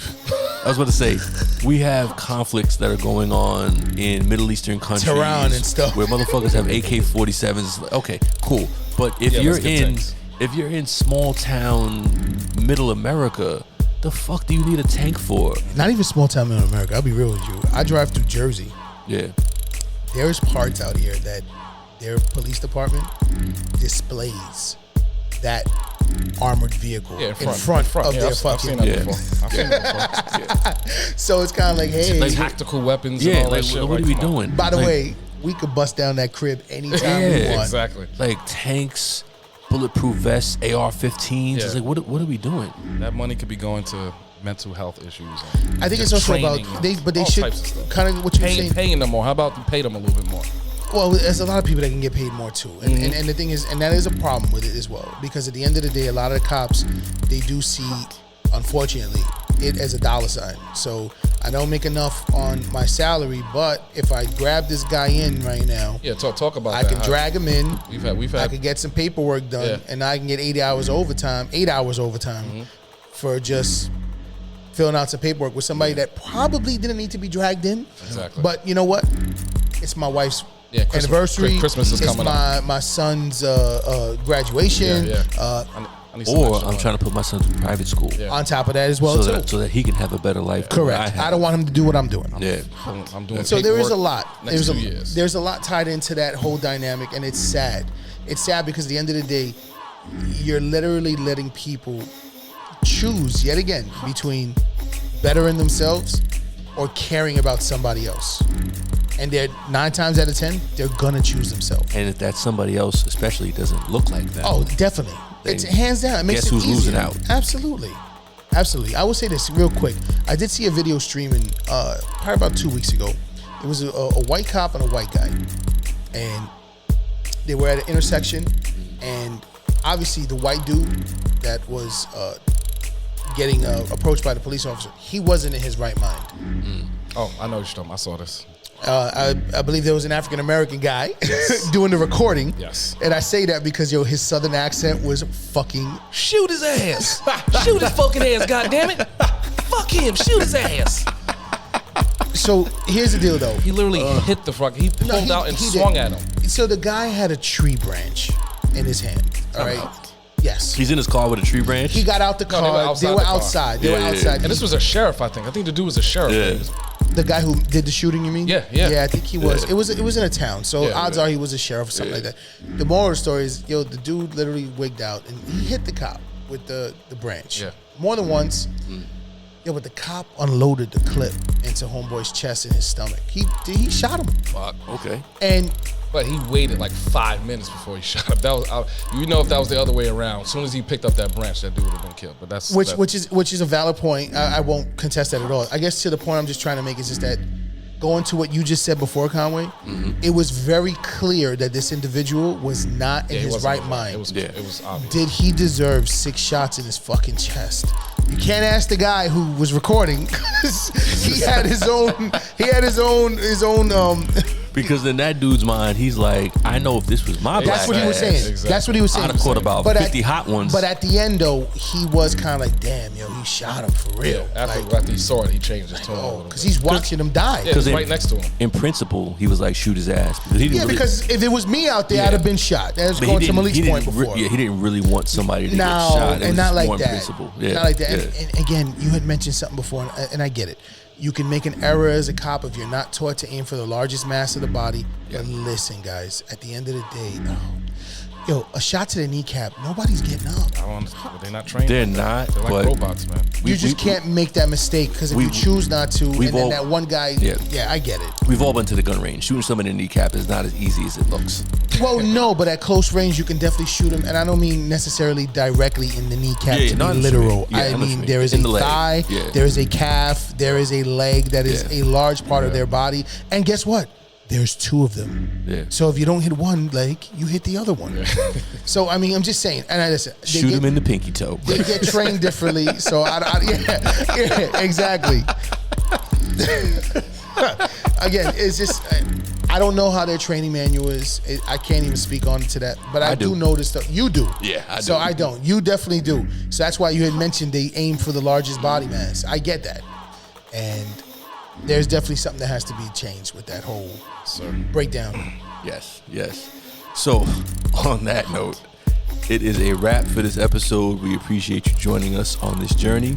I was about to say, we have conflicts that are going on in Middle Eastern countries, Tehran and stuff, where motherfuckers have AK-47s. Okay, cool. But if you're in small town Middle America, the fuck do you need a tank for? Not even small town Middle America. I'll be real with you. I drive through Jersey. Yeah. There's parts out here that their police department displays that armored vehicle in front of their fucking. I've seen that before. So it's kind of like, hey, like tactical weapons. And all that shit. What are we doing? By the way, we could bust down that crib anytime we want. Exactly. Like tanks, bulletproof vests, AR-15s. Yeah. It's like, what are we doing? That money could be going to mental health issues. I think it's also about they should kind of what you're saying. Paying them more. How about you pay them a little bit more? Well, there's a lot of people that can get paid more too, and the thing is, and that is a problem with it as well, because at the end of the day, a lot of the cops, they do see, unfortunately, it as a dollar sign. So I don't make enough on my salary, but if I grab this guy in right now, talk about that. I can drag him in. We've had. I can get some paperwork done, and I can get 8 hours overtime for just filling out some paperwork with somebody that probably didn't need to be dragged in. Exactly. But you know what? It's my wife's anniversary. Christmas is coming up. My son's graduation. Or I'm trying to put my son through private school. Yeah. On top of that as well, so that he can have a better life. Correct. I don't want him to do what I'm doing. I'm doing. So there is a lot. Next 2 years. There's a lot tied into that whole dynamic, and it's sad. It's sad because at the end of the day, you're literally letting people choose yet again between bettering themselves or caring about somebody else. And they're 9 times out of 10, they're gonna choose themselves. And if that somebody else especially doesn't look like that. Oh, definitely. It's hands down. It makes guess it who's easier. losing out? Absolutely. I will say this real quick. I did see a video streaming probably about 2 weeks ago. It was a white cop and a white guy. And they were at an intersection, and obviously the white dude that was getting approached by the police officer, he wasn't in his right mind. Oh, I know what you're talking about. I saw this. I believe there was an African American guy doing the recording. Yes. And I say that because his southern accent was fucking. Shoot his ass. Shoot his fucking ass, goddammit. Fuck him. Shoot his ass. So here's the deal, though. He literally hit the fuck. He pulled out and swung at him. So the guy had a tree branch in his hand. All right. Yes. He's in his car with a tree branch. He got out the car. They were outside. They were outside. And this was a sheriff, I think. I think the dude was a sheriff. Yeah. The guy who did the shooting, you mean? Yeah. Yeah, I think he was. Yeah. It was in a town, so odds are he was a sheriff or something like that. The moral of the story is, the dude literally wigged out and he hit the cop with the branch. Yeah. More than once. But the cop unloaded the clip into homeboy's chest and his stomach. He shot him. Fuck. Okay. But he waited like 5 minutes before he shot him. That was, if that was the other way around. As soon as he picked up that branch, that dude would have been killed. But that's which is a valid point. I won't contest that at all. I guess to the point I'm just trying to make is just that going to what you just said before, Conway, it was very clear that this individual was not in his right mind. It was obvious. Did he deserve 6 shots in his fucking chest? You can't ask the guy who was recording. He had his own. Because in that dude's mind, he's like, I know if this was my That's black what he was saying. Exactly. That's what he was saying. I'd have caught about 50 hot ones. But at the end, though, he was kind of like, damn, he shot him for real. After he saw it, he changed his tone a little bit. Because he's watching him die. Yeah, he's right next to him. In principle, he was like, shoot his ass. Because if it was me out there, I'd have been shot. That was going to Malik's point before. He didn't really want somebody to get shot. And not like that. Principle. Yeah. Not like that. And again, you had mentioned something before, and I get it. You can make an error as a cop if you're not taught to aim for the largest mass of the body. Yeah. But listen, guys, at the end of the day, a shot to the kneecap, nobody's getting up. They're not trained. They're not. They're like robots, man. You just can't make that mistake because if you choose not to, and then that one guy, I get it. We've all been to the gun range. Shooting somebody in the kneecap is not as easy as it looks. Well, no, but at close range, you can definitely shoot him. And I don't mean necessarily directly in the kneecap to be literal. I mean, there is a thigh, there is a calf, there is a leg that is a large part of their body. And guess what? There's 2 of them. Yeah. So if you don't hit one leg, you hit the other one. Yeah. So, I mean, I'm just saying. And listen, shoot him in the pinky toe. They get trained differently. So, exactly. Again, it's just, I don't know how their training manual is. I can't even speak on to that. But I do know this stuff. You do. Yeah, I do. So I don't. You definitely do. So that's why you had mentioned they aim for the largest body mass. I get that. And there's definitely something that has to be changed with that whole breakdown. Yes. So, on that note, it is a wrap for this episode. We appreciate you joining us on this journey.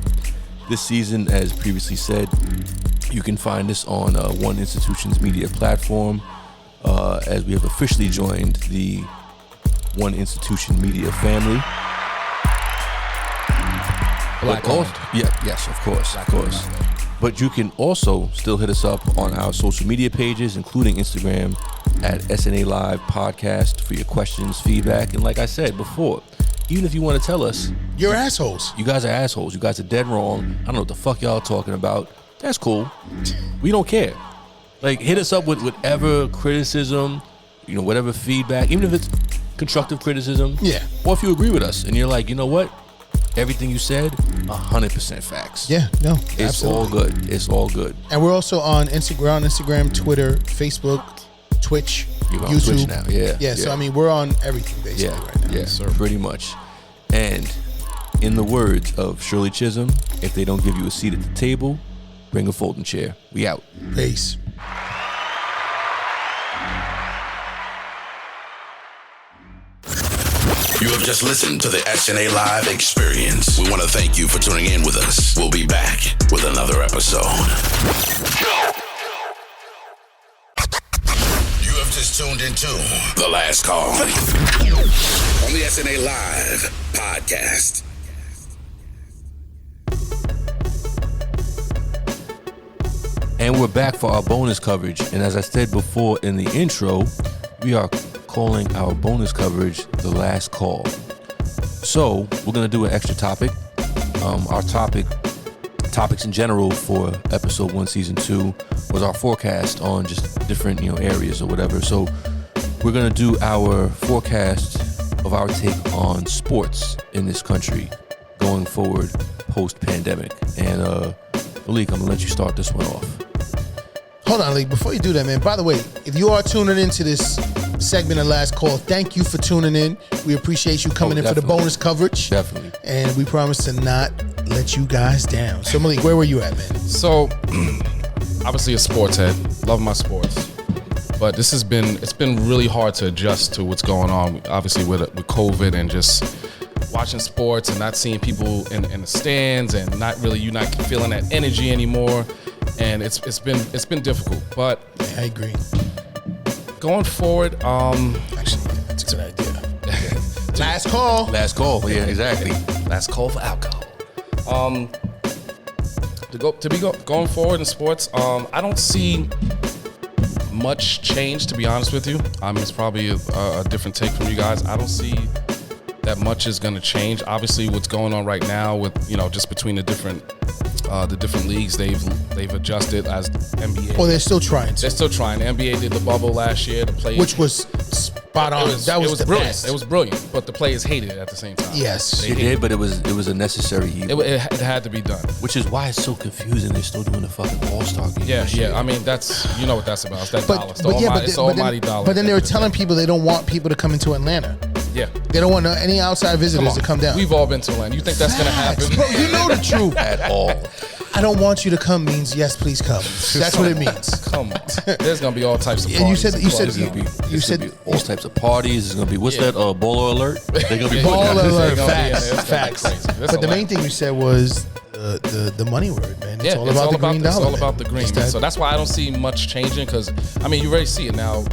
This season, as previously said, you can find us on One Institution's media platform, as we have officially joined the One Institution media family. Yes, of course. But you can also still hit us up on our social media pages, including Instagram at SNA Live Podcast for your questions, feedback, and like I said before, even if you want to tell us, you're assholes. You guys are assholes. You guys are dead wrong. I don't know what the fuck y'all talking about. That's cool. We don't care. Like, hit us up with whatever criticism, whatever feedback, even if it's constructive criticism. Yeah. Or if you agree with us and you're like, you know what? Everything you said, 100% facts. Yeah, no, it's absolutely. It's all good. And we're also on Instagram, Twitter, Facebook, Twitch, YouTube. Twitch now, yeah. So, I mean, we're on everything basically right now. Yeah, sir. Pretty much. And in the words of Shirley Chisholm, if they don't give you a seat at the table, bring a folding chair. We out. Peace. You have just listened to the SNA Live Experience. We want to thank you for tuning in with us. We'll be back with another episode. You have just tuned into The Last Call on the SNA Live Podcast. And we're back for our bonus coverage. And as I said before in the intro, we are calling our bonus coverage The Last Call. So we're going to do an extra topic. Our topics in general for episode 1, season 2 was our forecast on just different areas or whatever. So we're going to do our forecast of our take on sports in this country going forward post-pandemic. And Malik, I'm going to let you start this one off. Hold on, Lee. Before you do that, man. By the way, if you are tuning into this segment of Last Call, thank you for tuning in. We appreciate you coming in for the bonus coverage. Definitely. And we promise to not let you guys down. So, Malik, where were you at, man? So, obviously a sports head. Love my sports. But it's been really hard to adjust to what's going on, obviously with COVID and just watching sports and not seeing people in the stands and you're not feeling that energy anymore. And it's been difficult. But Yeah, I agree. going forward, Actually, yeah, that's a good idea. Last call. Last call. Yeah, exactly. last call for alcohol. Going forward in sports, I don't see much change, to be honest with you. It's probably a different take from you guys. I don't see that much is going to change. Obviously, what's going on right now with just between the different leagues, they've adjusted as NBA. Well, they're still trying to. They're still trying. The NBA did the bubble last year. The players, Which was spot on. That was the brilliant. best. It was brilliant, but the players hated it at the same time. Yes. It did, but it was a necessary evil. It had to be done. Which is why it's so confusing. They're still doing the fucking All-Star game. Yeah. I mean, that's what that's about. It's that dollar. It's the almighty dollar. But then they were telling people they don't want people to come into Atlanta. Yeah. They don't want any outside visitors to come down. We've all been to Atlanta. You think that's going to happen? Bro, you know the truth. At all. I don't want you to come means yes, please come. That's what it means. Come on. There's going to be all types of parties. And you said You said all types of parties. It's gonna be that baller alert? They're gonna be Ball putting alert. It's gonna be in there. It's Facts. gonna be crazy. That's But the a lot. main thing you said was the money word, man. It's all about the green dollar. It's all man. about the green. It's that- So that's why I don't see much changing because, you already see it now.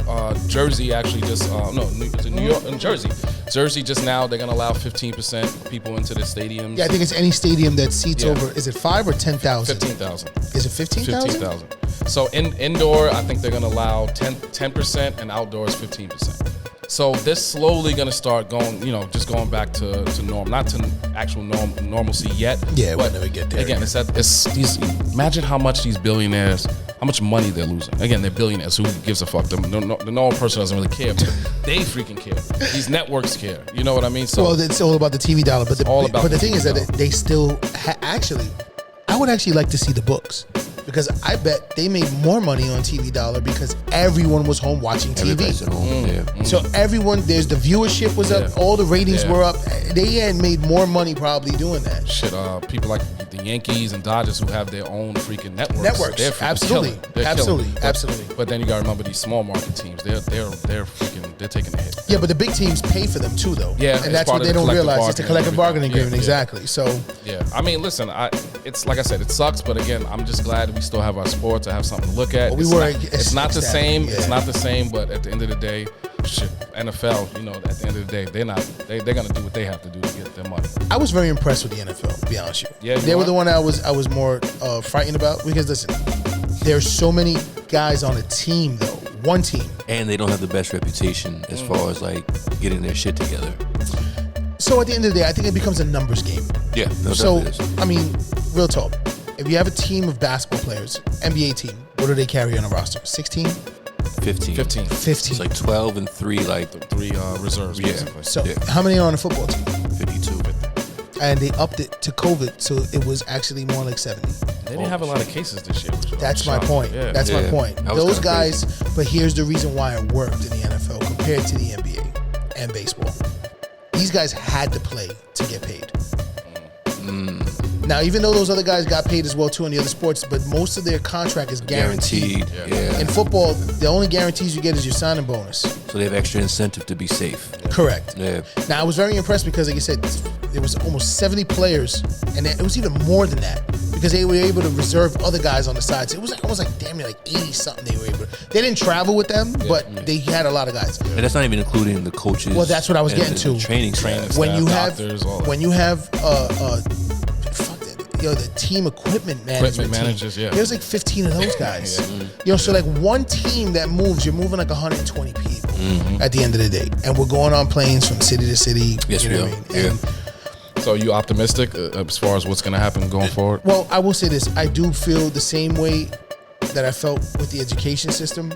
Jersey actually just, it's in New York and Jersey. Jersey just now, they're going to allow 15% people into the stadiums. Yeah, I think it's any stadium that seats Yeah. over, is it 5 or 10,000? 15,000. Is it 15,000? 15,000. So indoor, I think they're going to allow 10% and outdoors 15%. So this slowly going to start going, just going back to norm, not to actual normalcy yet. Yeah, we'll but never get there. Again, it's these. Imagine how much these billionaires, how much money they're losing. Again, they're billionaires. Who gives a fuck? The normal person doesn't really care, but they freaking care. These networks care. You know what I mean? So Well, it's all about the TV dollar. But the thing is that they still actually, I would actually like to see the books. Because I bet they made more money on TV dollar because everyone was home watching TV. Everybody's at home. Yeah. So everyone, the viewership was up, all the ratings were up. They had made more money probably doing that. shit, people like the Yankees and Dodgers who have their own freaking networks. They're freaking Absolutely. killing. They're Absolutely. killing. Absolutely. But then you gotta remember these small market teams. They're taking a hit. Yeah, but the big teams pay for them too, though. Yeah, and it's that's part what of they the don't realize. collective It's the collective bargaining bargaining agreement, agreement. exactly. So Yeah, I mean, listen, it's like I said, it sucks, but again, I'm just glad we still have our sport to have something to look at. Well, It's not the same. ecstatic, It's yeah. not the same, but at the end of the day, shit, NFL, at the end of the day, they're gonna do what they have to do to get their money. I was very impressed with the NFL, to be honest with you. Yeah, they you were are? the one I was more frightened about because listen, there's so many guys on a team though, one team. And they don't have the best reputation as far as like getting their shit together. So at the end of the day, I think it becomes a numbers game. Yeah. No, So definitely is. I mean, real talk. If you have a team of basketball players, NBA team, what do they carry on a roster? 16? 15. 15. 15. It's like 12 and 3, like 3 reserves, Yeah. basically. So Yeah. how many are on a football team? 52. And they upped it to COVID, so it was actually more like 70. They didn't have a lot of cases this year. which was That's my shocking. point. Yeah. That's my Yeah. point. That was Those kinda guys, but here's the reason why it worked in the NFL compared to the NBA and baseball. These guys had to play to get paid. Now, even though those other guys got paid as well too in the other sports, but most of their contract is guaranteed. Yeah. In football, the only guarantees you get is your signing bonus. So they have extra incentive to be safe. Correct. Yeah. Now, I was very impressed because, like you said, there was almost 70 players, and it was even more than that because they were able to reserve other guys on the side. So it was like almost like damn near like 80 something they were able to. They didn't travel with them, but they had a lot of guys. And that's not even including the coaches. Well, that's what I was and getting the to. Training Trainers. When you Staff, have doctors, all that. when you have the team equipment management managers, team. yeah. There's like 15 of those guys. Yeah. So like one team that moves, you're moving like 120 people at the end of the day, and we're going on planes from city to city. Yes, you we know are. what I mean? And, So are you optimistic as far as what's going to happen going forward? well, I will say this: I do feel the same way that I felt with the education system.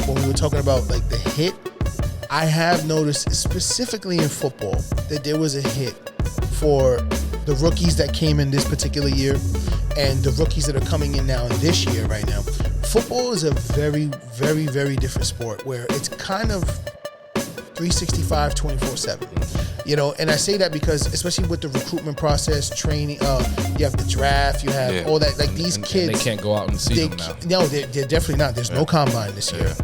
When we were talking about like the hit, I have noticed specifically in football that there was a hit for the rookies that came in this particular year, and the rookies that are coming in now in this year right now, football is a very, very, very different sport where it's kind of 365, 24/7. You know, and I say that because especially with the recruitment process, training, you have the draft, you have all that. Like these kids, and they can't go out and see them now. No, they're definitely not. There's no combine this year,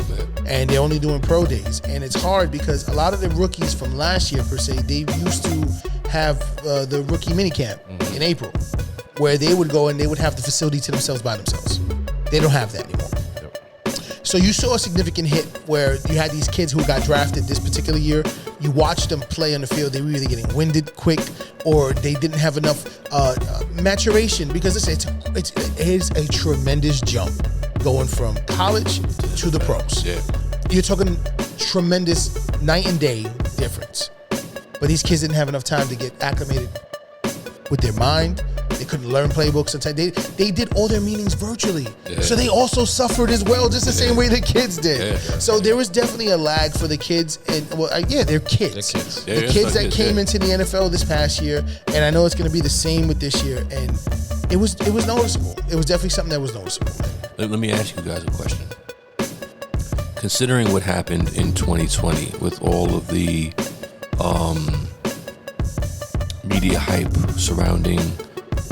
and they're only doing pro days, and it's hard because a lot of the rookies from last year per se, they used to have the rookie minicamp in April, where they would go and they would have the facility to themselves by themselves. They don't have that anymore. So you saw a significant hit where you had these kids who got drafted this particular year. You watched them play on the field. They were either getting winded quick or they didn't have enough maturation, because it is a tremendous jump going from college to the pros. Yeah. You're talking tremendous night and day difference. But these kids didn't have enough time to get acclimated with their mind. They couldn't learn playbooks. They did all their meetings virtually. Yeah. So they also suffered as well, just the same way the kids did. Yeah. So there was definitely a lag for the kids. And they're kids. The kids that came into the NFL this past year, and I know it's going to be the same with this year. And it was noticeable. It was definitely something that was noticeable. Let me ask you guys a question. Considering what happened in 2020 with all of the media hype surrounding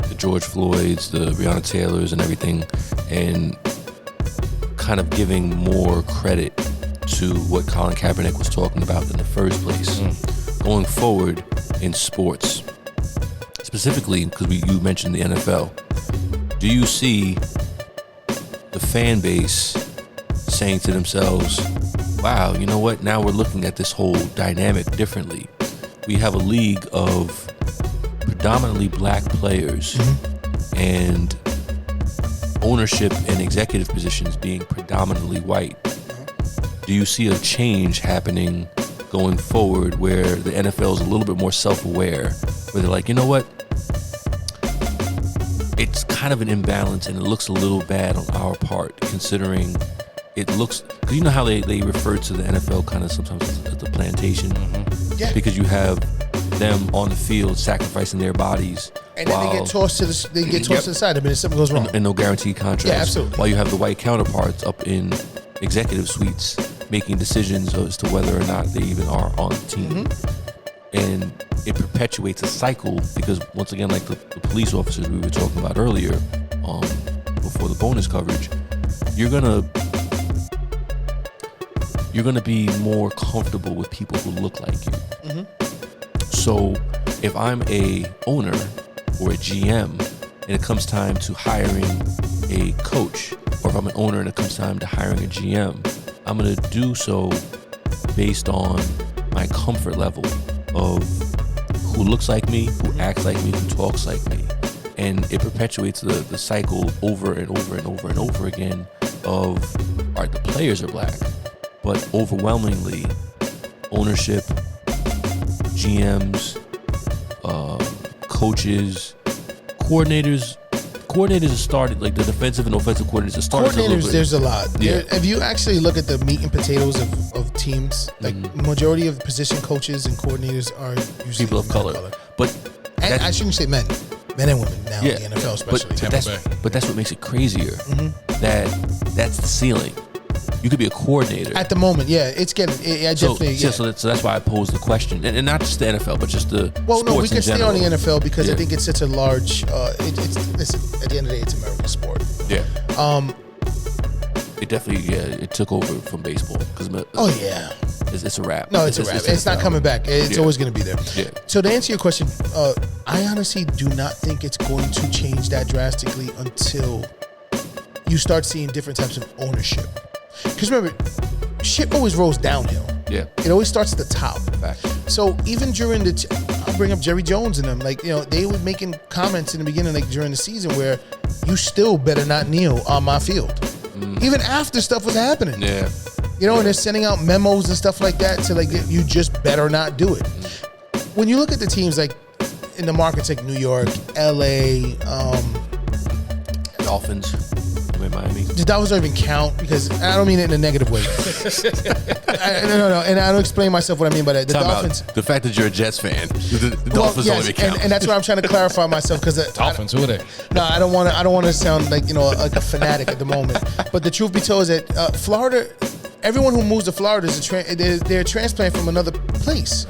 the George Floyds, the Breonna Taylors and everything, and kind of giving more credit to what Colin Kaepernick was talking about in the first place. Going forward in sports, specifically because you mentioned the NFL, do you see the fan base saying to themselves, wow, you know what, now we're looking at this whole dynamic differently. We have a league of predominantly black players and ownership and executive positions being predominantly white. Do you see a change happening going forward where the NFL is a little bit more self-aware, where they're like, you know what, it's kind of an imbalance and it looks a little bad on our part, considering it looks, because you know how they refer to the NFL kind of sometimes as the plantation? Yeah. Because you have them on the field sacrificing their bodies, and then they get tossed to the side. I mean, if something goes wrong, and no guaranteed contracts. Yeah, absolutely. While you have the white counterparts up in executive suites making decisions as to whether or not they even are on the team, and it perpetuates a cycle. Because once again, like the police officers we were talking about earlier, before the bonus coverage, you're gonna be more comfortable with people who look like you. So if I'm a owner or a GM and it comes time to hiring a coach, or if I'm an owner and it comes time to hiring a GM, I'm going to do so based on my comfort level of who looks like me, who acts like me, who talks like me. And it perpetuates the cycle over and over and over and over again of, all right, the players are black, but overwhelmingly ownership, GMs, coaches, coordinators have started, like the defensive and offensive coordinators have started. Coordinators, there's a lot. Yeah. If you actually look at the meat and potatoes of teams, like majority of position coaches and coordinators are usually people of color. But and I shouldn't say men and women now in the NFL especially. But that's what makes it crazier. That's the ceiling. You could be a coordinator at the moment. Yeah, it's getting. Definitely. So that's why I posed the question, and not just the NFL, but just the well, sports no, we can stay on the NFL because I think it's such a large. Listen, at the end of the day, it's American sport. Yeah. It definitely it took over from baseball because it's a wrap. No, it's a wrap. It's not coming back. It's always going to be there. Yeah. So to answer your question, I honestly do not think it's going to change that drastically until you start seeing different types of ownership. Because remember, shit always rolls downhill. Yeah. It always starts at the top. Fact. So even during I'll bring up Jerry Jones and them, like, you know, they were making comments in the beginning, like during the season, where you still better not kneel on my field. Even after stuff was happening. Yeah. You know, and they're sending out memos and stuff like that to, like, you just better not do it. When you look at the teams, like, in the markets like New York, LA, Dolphins. I'm in Miami. The Dolphins don't even count because I don't mean it in a negative way. No, and I don't explain myself what I mean by that. The Dolphins. The fact that you're a Jets fan, the Dolphins don't even count. And that's why I'm trying to clarify myself because Dolphins, who are they? No, I don't want to sound like like a fanatic at the moment. But the truth be told is that Florida, everyone who moves to Florida is they're a transplant from another place.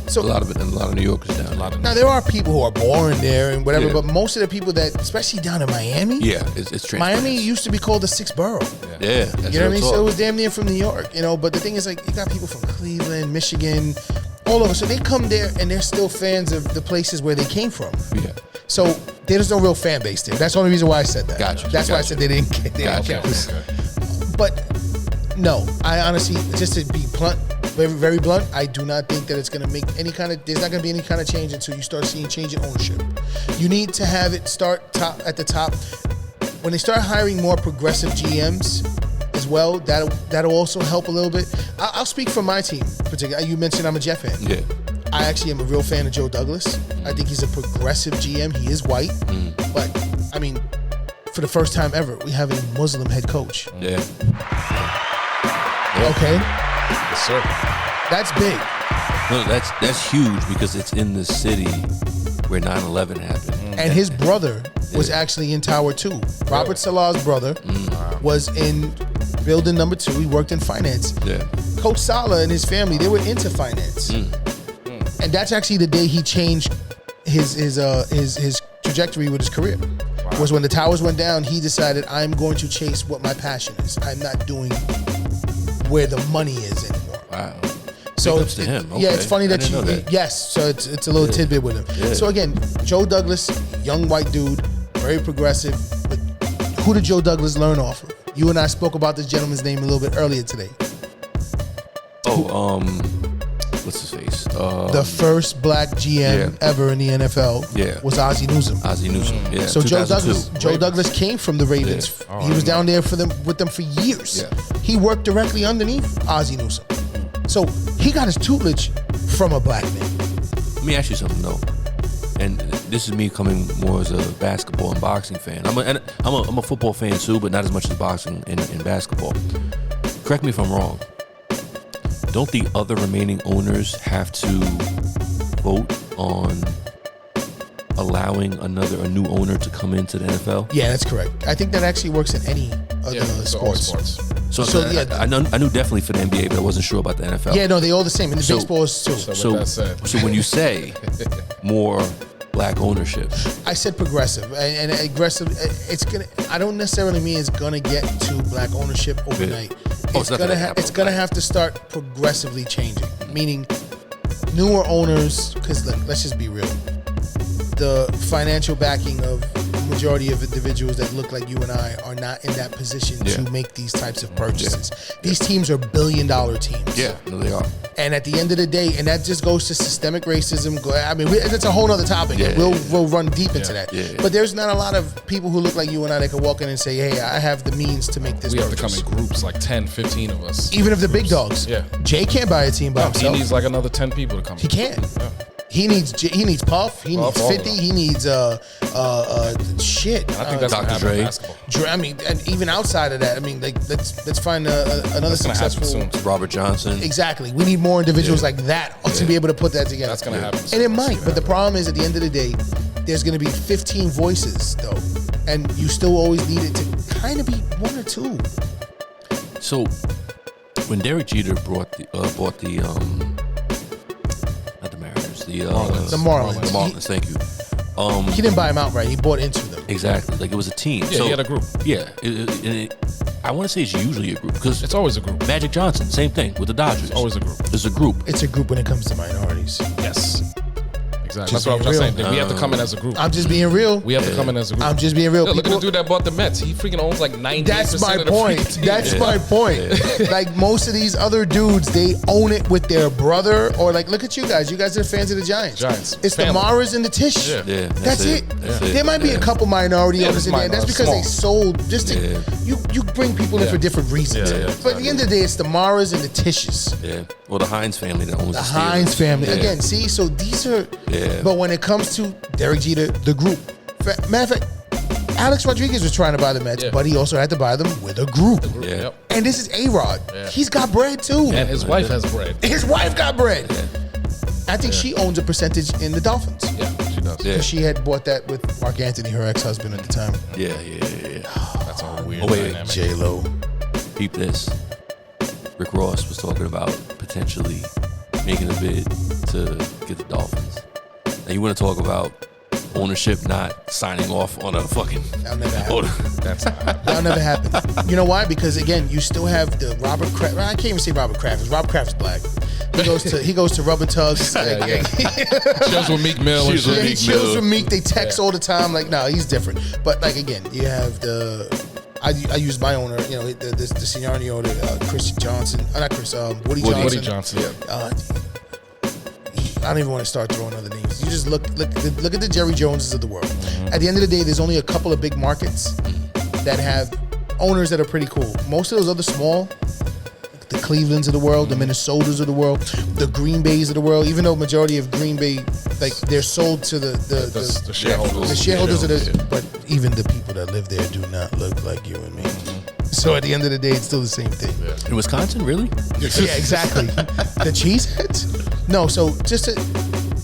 So a lot of New Yorkers down. Now there are people who are born there and whatever, but most of the people that, especially down in Miami, it's Miami used to be called the sixth borough. Yeah, you know what I mean. So it was damn near from New York, But the thing is, like, you got people from Cleveland, Michigan, all over. So they come there and they're still fans of the places where they came from. Yeah. So there's no real fan base there. That's the only reason why I said that. Gotcha. That's why I said they didn't count. Okay. But no, I honestly, just to be blunt, very, very blunt, I do not think that it's going to make there's not going to be any kind of change until you start seeing change in ownership. You need to have it start at the top. When they start hiring more progressive GMs as well, that'll also help a little bit. I'll speak for my team, particularly. You mentioned I'm a Jet fan. Yeah. I actually am a real fan of Joe Douglas. I think he's a progressive GM. He is white. But, I mean, for the first time ever, we have a Muslim head coach. Yeah. Okay? Yes, sir. That's big. No, that's huge because it's in the city where 9/11 happened. And his brother was actually in Tower 2. Robert Salah's brother was in building number 2. He worked in finance. Yeah. Coach Salah and his family, they were into finance. And that's actually the day he changed his trajectory with his career. Was when the towers went down, he decided, I'm going to chase what my passion is. I'm not doing where the money is anymore. Wow. So it's to him. Okay. Yeah, it's funny that know that. Yes. So it's a little tidbit with him. Yeah. So again, Joe Douglas, young white dude, very progressive. But who did Joe Douglas learn off of? You and I spoke about this gentleman's name a little bit earlier today. What's his face? The first black GM ever in the NFL was Ozzie Newsome. Ozzie Newsome. Yeah. So Joe Douglas came from the Ravens. Yeah. He was down there with them for years. Yeah. He worked directly underneath Ozzie Newsome. So he got his tutelage from a black man. Let me ask you something though, and this is me coming more as a basketball and boxing fan. I'm a football fan too, but not as much as boxing and basketball. Correct me if I'm wrong. Don't the other remaining owners have to vote on allowing a new owner to come into the NFL? Yeah, that's correct. I think that actually works in any other sports. So I knew definitely for the NBA, but I wasn't sure about the NFL. Yeah, no, they all the same. In the baseball is too. So when you say more black ownership, I said progressive and aggressive. I don't necessarily mean it's gonna get to black ownership overnight. It's gonna have to start progressively changing. Meaning, newer owners. Because let's just be real. The financial backing of the majority of individuals that look like you and I are not in that position to make these types of purchases. These teams are billion-dollar teams. Yeah, no, they are. And at the end of the day, and that just goes to systemic racism. I mean, it's a whole other topic. Yeah, we'll run deep into that. Yeah. But there's not a lot of people who look like you and I that can walk in and say, hey, I have the means to make this We have purchase. to come in groups, like 10, 15 of us. Even if the big dogs. Yeah. Jay can't buy a team by himself. He needs like another 10 people to come. He can't. Yeah. He needs Puff. He needs 50. He needs shit. I think that's Dr. Dr. Dre. Basketball. I mean, and even outside of that, I mean, like let's find another That's gonna happen successful. soon. Robert Johnson. Exactly. We need more individuals like that to be able to put that together. That's gonna happen And soon. it might, but the problem is at the end of the day, there's going to be 15 voices though, and you still always need it to kind of be one or two. So when Derek Jeter bought the not the Mariners, the Marlins. The Marlins, thank you. He didn't buy them outright. He bought into them. Exactly, like it was a team. Yeah, he had a group. Yeah, I want to say it's usually a group because It's always a group. Magic Johnson, same thing with the Dodgers. It's always a group. There's a group. It's a group when it comes to minorities. Yes. Exactly. Just That's what I was just being saying. We have to come in as a group. I'm just being real. We have to come in as a group. I'm just being real. Look at People- the dude that bought the Mets. He freaking owns like 98% That's my of the point. freaking team. That's my point. Like most of these other dudes, they own it with their brother, or like, look at you guys. You guys are fans of the Giants. Giants. It's Family. the Maras and the Tish. Yeah. Yeah, That's it. That's it. There might be a couple minority owners in there. That's because they sold just to you bring people in for different reasons. Yeah, But at the end of the day, it's the Maras and the Tishes. Yeah. Well, the Hines family that owns The the Hines Steelers. family. Yeah. Again, see, so these are Yeah. but when it comes to Derek Jeter, the group. Matter of fact, Alex Rodriguez was trying to buy the Mets, but he also had to buy them with a group. Yeah. Yep. And this is A-Rod. Yeah. He's got bread too. And his wife has bread. His wife got bread. I think she owns a percentage in the Dolphins. Yeah, she does. Yeah. Because she had bought that with Mark Anthony, her ex-husband at the time. Yeah. That's all weird. Oh, wait, dynamic. J-Lo. Peep this. Rick Ross was talking about potentially making a bid to get the Dolphins. Now you want to talk about ownership not signing off on a fucking... That'll never happen. That'll never happen. You know why? Because again, you still have the Robert Kraft. I can't even say Robert Kraft. Because Robert Kraft's black. He goes to Rubber Tugs. Chills with Meek Mill. Chills with He Meek chills Mill. with Meek. They text all the time. Like, no, he's different. But like again, you have the. I use my owner. You know, the seniority owner, Chris Johnson. Not Chris. Woody Johnson. Woody Johnson. Yeah. I don't even want to start throwing other names. You just look at the Jerry Joneses of the world. At the end of the day, there's only a couple of big markets that have owners that are pretty cool. Most of those other small, like the Clevelands of the world, the Minnesotas of the world, the Green Bays of the world. Even though majority of Green Bay, like they're sold to the shareholders. The shareholders of the, but even the people that live there do not look like you and me. So at the end of the day, it's still the same thing. In Wisconsin, really? Yeah, exactly. The cheeseheads? No, so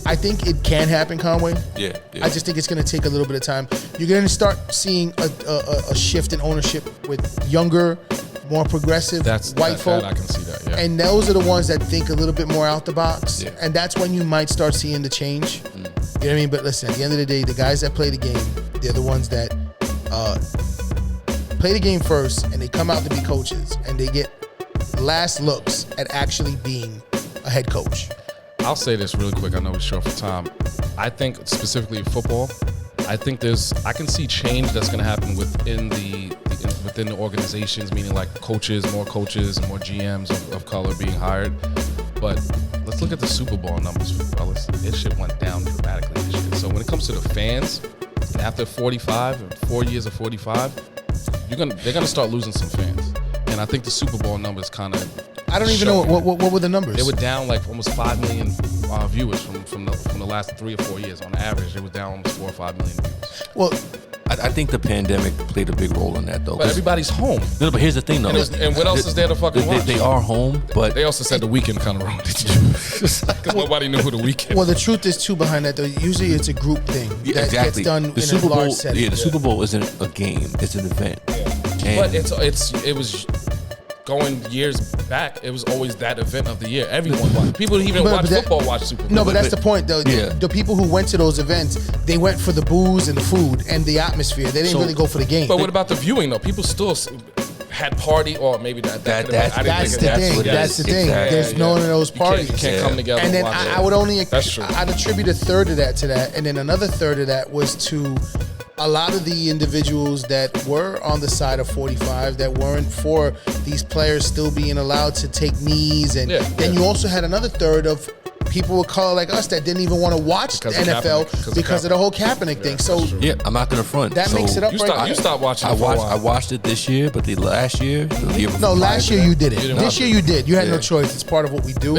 I think it can happen, Conway. Yeah. I just think it's going to take a little bit of time. You're going to start seeing a shift in ownership with younger, more progressive white folk. I can see that, yeah. And those are the ones that think a little bit more out the box. Yeah. And that's when you might start seeing the change. You know what I mean? But listen, at the end of the day, the guys that play the game, they're the ones that play the game first, and they come out to be coaches, and they get last looks at actually being a head coach. I'll say this really quick. I know we're short for time. I think specifically in football, I can see change that's going to happen within the organizations, meaning like more coaches, and more GMs of color being hired. But let's look at the Super Bowl numbers, fellas. This shit went down dramatically this year. So when it comes to the fans, and after 4 years of 45, they're gonna start losing some fans. And I think the Super Bowl numbers kind of. I don't even know what were the numbers. They were down like almost 5 million viewers from the last 3 or 4 years. On average, it was down almost 4 or 5 million viewers. Well, I think the pandemic played a big role in that, though. But everybody's home. No, but here's the thing, though. And what else is there to fucking watch? They are home, but they also said the Weeknd kind of ruined it because nobody knew who the Weeknd was. Well, the truth is too behind that, though. Usually, it's a group thing that gets done in a large setting. Yeah, the Super Bowl isn't a game; it's an event. Yeah. But it was. Going years back, it was always that event of the year. Everyone watched. People who even watch football watch Super Bowl. No, but that's the point, though. Yeah. The people who went to those events, they went for the booze and the food and the atmosphere. They didn't really go for the game. But what about the viewing, though? People still had party, or maybe that's the thing. That's the thing. There's none of those parties. You can't come together. And then I would only That's true. I'd attribute a third of that to that, and then another third of that was to a lot of the individuals that were on the side of 45 that weren't for these players still being allowed to take knees, and then you also had another third of people of color like us that didn't even want to watch the NFL because of the whole Kaepernick thing. So yeah, I'm not gonna front. That makes it up. You stopped watching. I watched it this year, but the year before. No, last year you did it. This year you did. You had no choice. It's part of what we do.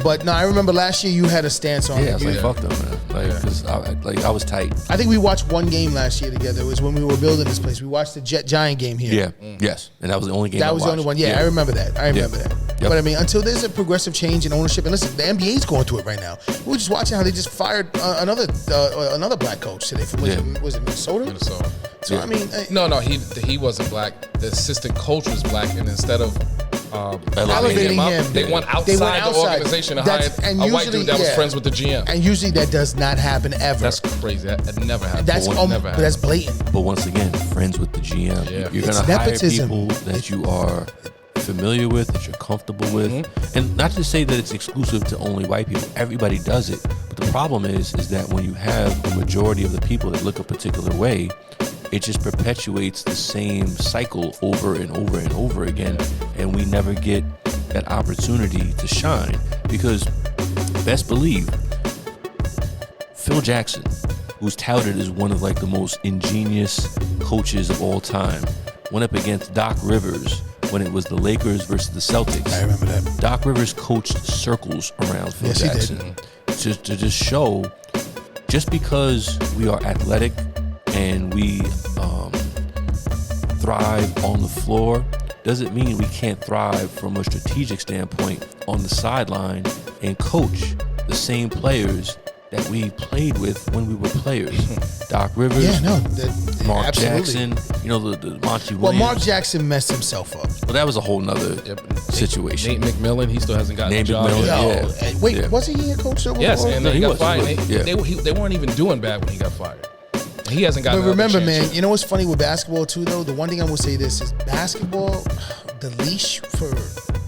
But no, I remember last year you had a stance on it. I was like, fuck them, man. Because I was tight. I think we watched one game last year together. It was when we were building this place. We watched the Jet-Giant game here. Yeah. Yes. And that was the only game That was the only one. Yeah, I remember that. Yep. But I mean, until there's a progressive change in ownership, and listen, the NBA's going through it right now. We were just watching how they just fired another black coach today from was it Minnesota? So I mean, no, he wasn't black. The assistant coach was black, and instead of elevating him, they went outside the organization and hired a white dude that was friends with the GM. And usually that does not happen ever. That's crazy. That never happens. But that's blatant. But once again, friends with the GM. Yeah. You're going to hire people that you are familiar with, that you're comfortable with. And not to say that it's exclusive to only white people. Everybody does it. But the problem is that when you have a majority of the people that look a particular way, it just perpetuates the same cycle over and over and over again, and we never get that opportunity to shine. Because best believe, Phil Jackson, who's touted as one of like the most ingenious coaches of all time, went up against Doc Rivers when it was the Lakers versus the Celtics. I remember that. Doc Rivers coached circles around Phil Jackson to just show, just because we are athletic and we thrive on the floor, doesn't mean we can't thrive from a strategic standpoint on the sideline and coach the same players that we played with when we were players. Doc Rivers, Mark absolutely. Jackson, the Monty Williams. Well, Mark Jackson messed himself up. Well, that was a whole nother situation. Nate McMillan, he still hasn't gotten a job. Wasn't he a coach there before? Yes, and he got fired. Yeah. They weren't even doing bad when he got fired. He hasn't gotten. But remember, chance. man, you know what's funny with basketball too, though? The one thing I will say this is basketball, the leash for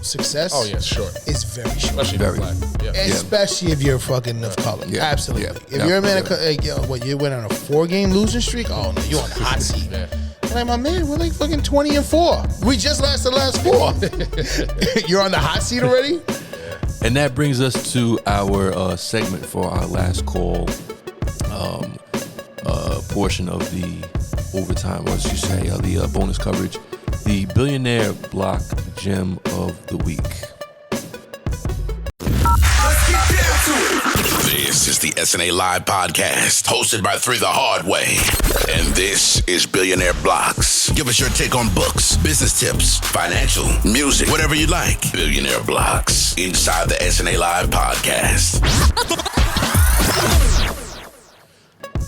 success. Oh yeah, short. Is very short. Especially if you're black. Yeah. Especially if you're fucking of color. Yeah. Absolutely. Yeah. If you're a man of you went on a 4-game losing streak? Oh no, you're on the hot seat. Yeah. Like, my man, we're like fucking 20-4. We just lost the last 4. You're on the hot seat already? And that brings us to our segment for our last call portion of the overtime, or as you say, the bonus coverage, the Billionaire Block Gem of the Week. Let's get down to it. This is the SNA Live Podcast, hosted by Three the Hard Way. And this is Billionaire Blocks. Give us your take on books, business tips, financial, music, whatever you like. Billionaire Blocks, inside the SNA Live Podcast.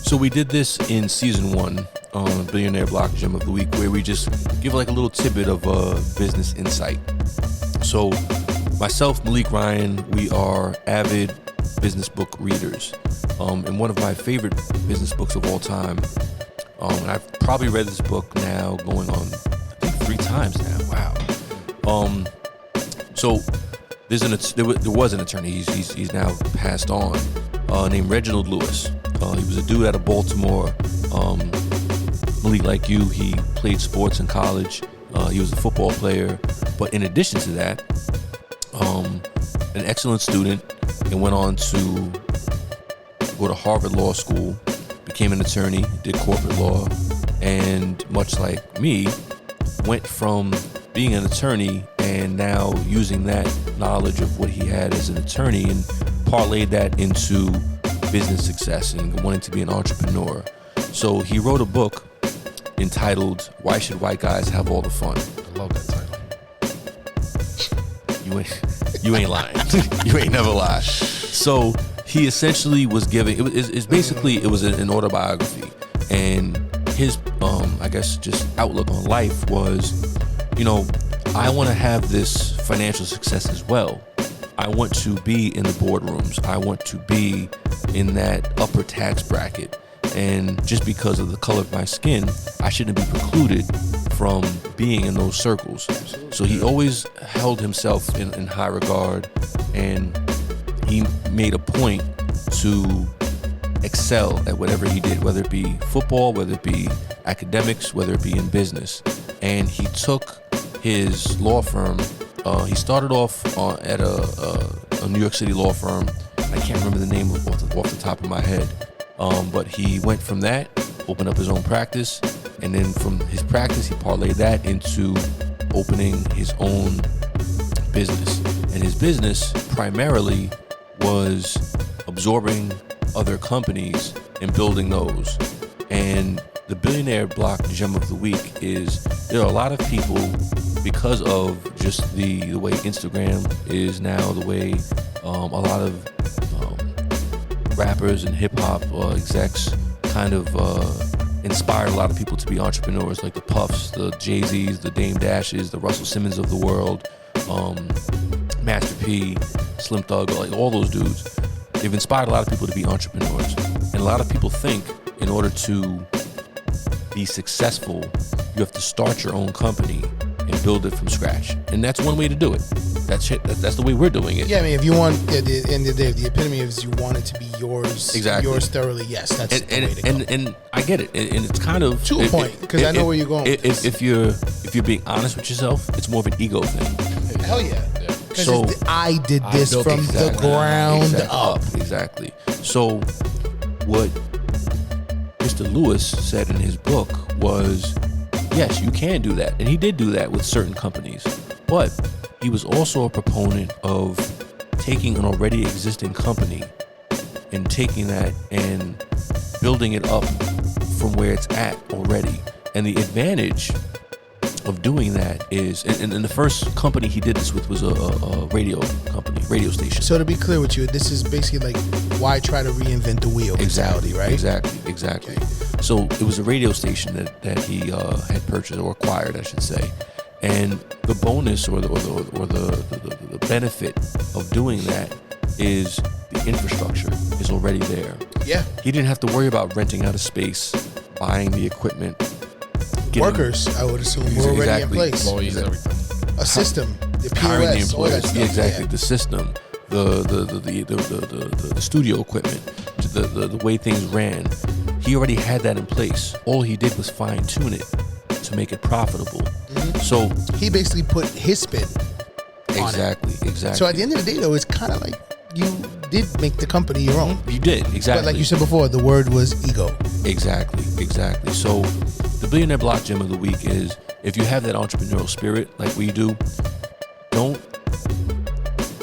So we did this in season 1 on Billionaire Block Gem of the Week, where we just give like a little tidbit of business insight. So myself, Malik Ryan, we are avid business book readers. And one of my favorite business books of all time, and I've probably read this book now going on, I think 3 times now. Wow. So there was an attorney, he's now passed on, named Reginald Lewis. He was a dude out of Baltimore. Malik, like you, he played sports in college. He was a football player. But in addition to that, an excellent student, and went on to go to Harvard Law School, became an attorney, did corporate law, and much like me, went from being an attorney and now using that knowledge of what he had as an attorney and parlayed that into business success and wanting to be an entrepreneur. So he wrote a book entitled "Why Should White Guys Have All the Fun?" I love that title. You ain't lying. You ain't never lied. So he essentially was giving, it was an autobiography, and his I guess just outlook on life was, I want to have this financial success as well. I want to be in the boardrooms. I want to be in that upper tax bracket. And just because of the color of my skin, I shouldn't be precluded from being in those circles. So he always held himself in high regard, and he made a point to excel at whatever he did, whether it be football, whether it be academics, whether it be in business. And he took his law firm. He started off at a New York City law firm. I can't remember the name off the top of my head. But he went from that, opened up his own practice, and then from his practice, he parlayed that into opening his own business. And his business primarily was absorbing other companies and building those. And the Billionaire Block Gem of the Week is, there are a lot of people, because of just the way Instagram is now, the way a lot of rappers and hip-hop execs kind of inspired a lot of people to be entrepreneurs, like the Puffs, the Jay-Z's, the Dame Dashes, the Russell Simmons of the world, Master P, Slim Thug, like all those dudes. They've inspired a lot of people to be entrepreneurs. And a lot of people think in order to be successful, you have to start your own company and build it from scratch. And that's one way to do it. That's the way we're doing it. Yeah, I mean, if you want, at the end of the day, the epitome is you want it to be yours, exactly. Yours thoroughly. Yes, that's the way to go. And I get it, and it's kind of to a point, because I know where you're going. If you're being honest with yourself, it's more of an ego thing. Hell yeah. So I did this from the ground up. Exactly. So what Mr. Lewis said in his book was, yes, you can do that, and he did do that with certain companies, but he was also a proponent of taking an already existing company and taking that and building it up from where it's at already. And the advantage of doing that is, and the first company he did this with was a radio company, radio station. So to be clear with you, this is basically like, why try to reinvent the wheel? Exactly, right? Exactly. Okay. So it was a radio station that he had purchased or acquired, I should say. And the bonus or the benefit of doing that is the infrastructure is already there. Yeah. He didn't have to worry about renting out a space, buying the equipment. Workers, I would assume, were already in place. Employees, everything. A system, the hiring the POS, all that employees. stuff. Yeah, exactly. The system, the studio equipment, the way things ran. He already had that in place. All he did was fine tune it to make it profitable. Mm-hmm. So he basically put his spin on exactly. So at the end of the day, though, it's kind of like you did make the company your own. You did, exactly. But like you said before, the word was ego. Exactly. So the Billionaire Block Gem of the week is, if you have that entrepreneurial spirit like we do, don't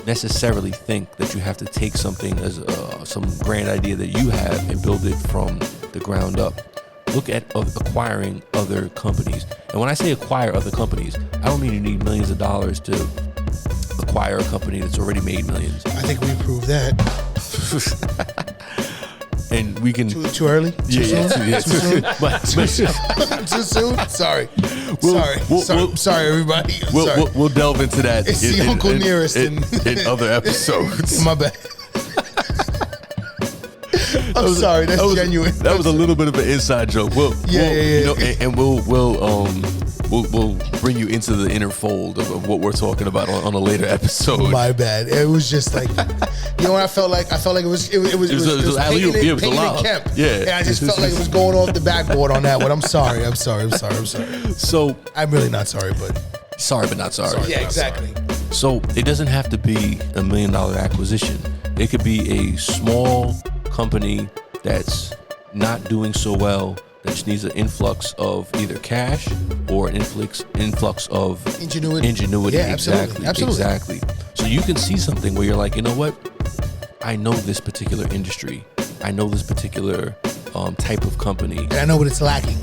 necessarily think that you have to take something as some grand idea that you have and build it from the ground up. Look at acquiring other companies. And when I say acquire other companies, I don't mean you need millions of dollars to acquire a company that's already made millions. I think we proved that. And we can too early. Too soon. Too soon. Sorry. Sorry, everybody. We'll delve into that. It's the Uncle Nearest in other episodes. My bad. I'm sorry. That's genuine. That was a little bit of an inside joke. And we'll bring you into the inner fold of what we're talking about on a later episode. My bad. It was just like, you know what I felt like it was Peyton and Kemp. Yeah. And I just felt like it was going off the backboard on that one. I'm sorry. So I'm really not sorry, but sorry but not sorry. Yeah, exactly. So it doesn't have to be $1 million acquisition. It could be a small company that's not doing so well, that just needs an influx of either cash or an influx of ingenuity. Yeah, absolutely. So you can see something where you're like, you know what? I know this particular industry. I know this particular type of company. And I know what it's lacking.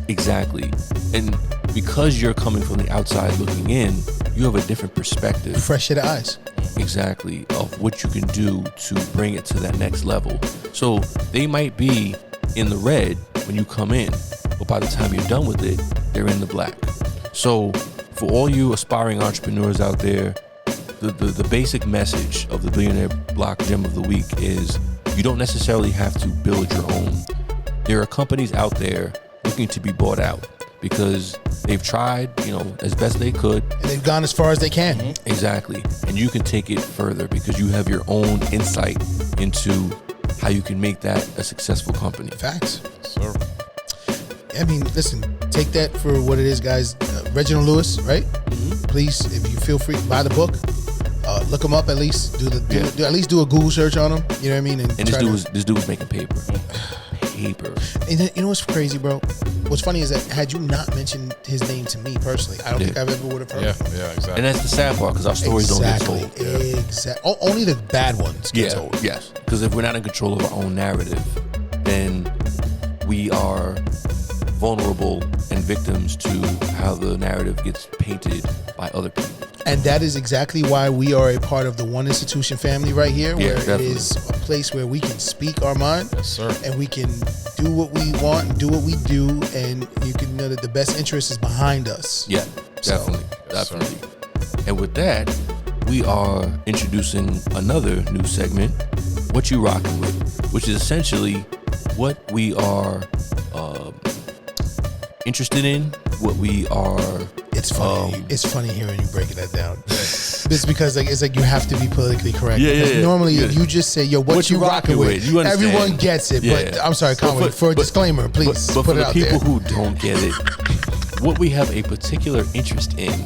Exactly. And because you're coming from the outside looking in, you have a different perspective. Fresh set of eyes. Exactly. Of what you can do to bring it to that next level. So they might be in the red when you come in, but by the time you're done with it, they're in the black. So for all you aspiring entrepreneurs out there, the basic message of the Billionaire Block Gem of the week is, you don't necessarily have to build your own. There are companies out there looking to be bought out because they've tried, as best they could. And they've gone as far as they can. Mm-hmm. Exactly. And you can take it further because you have your own insight into how you can make that a successful company. Facts. Sir. I mean, listen, take that for what it is, guys. Reginald Lewis, right? Mm-hmm. Please, if you feel free, buy the book. Look him up at least. At least do a Google search on him. You know what I mean? And this dude was making paper. And then, you know what's crazy, bro? What's funny is that had you not mentioned his name to me personally, I don't think I've ever would have heard of him. Yeah, exactly. And that's the sad part, because our stories don't get told. Exactly. Only the bad ones get told. Yes. Because if we're not in control of our own narrative, then we are vulnerable and victims to how the narrative gets painted by other people. And that is exactly why we are a part of the One Institution family right here, where definitely. It is a place where we can speak our mind. Yes, sir. And we can do what we want and do what we do, and you can know that the best interest is behind us. Yeah, definitely. Yes, Definitely. And with that, we are introducing another new segment, What You Rockin Wit, which is essentially what we are interested in, what we are. It's funny. It's funny hearing you breaking that down. It's because it's like you have to be politically correct. Yeah. Normally, if you just say, "Yo, what you rocking with?" You understand. Everyone gets it. Yeah. But I'm sorry, Conway, for a disclaimer, please but put for it out the people there. who don't get it, what we have a particular interest in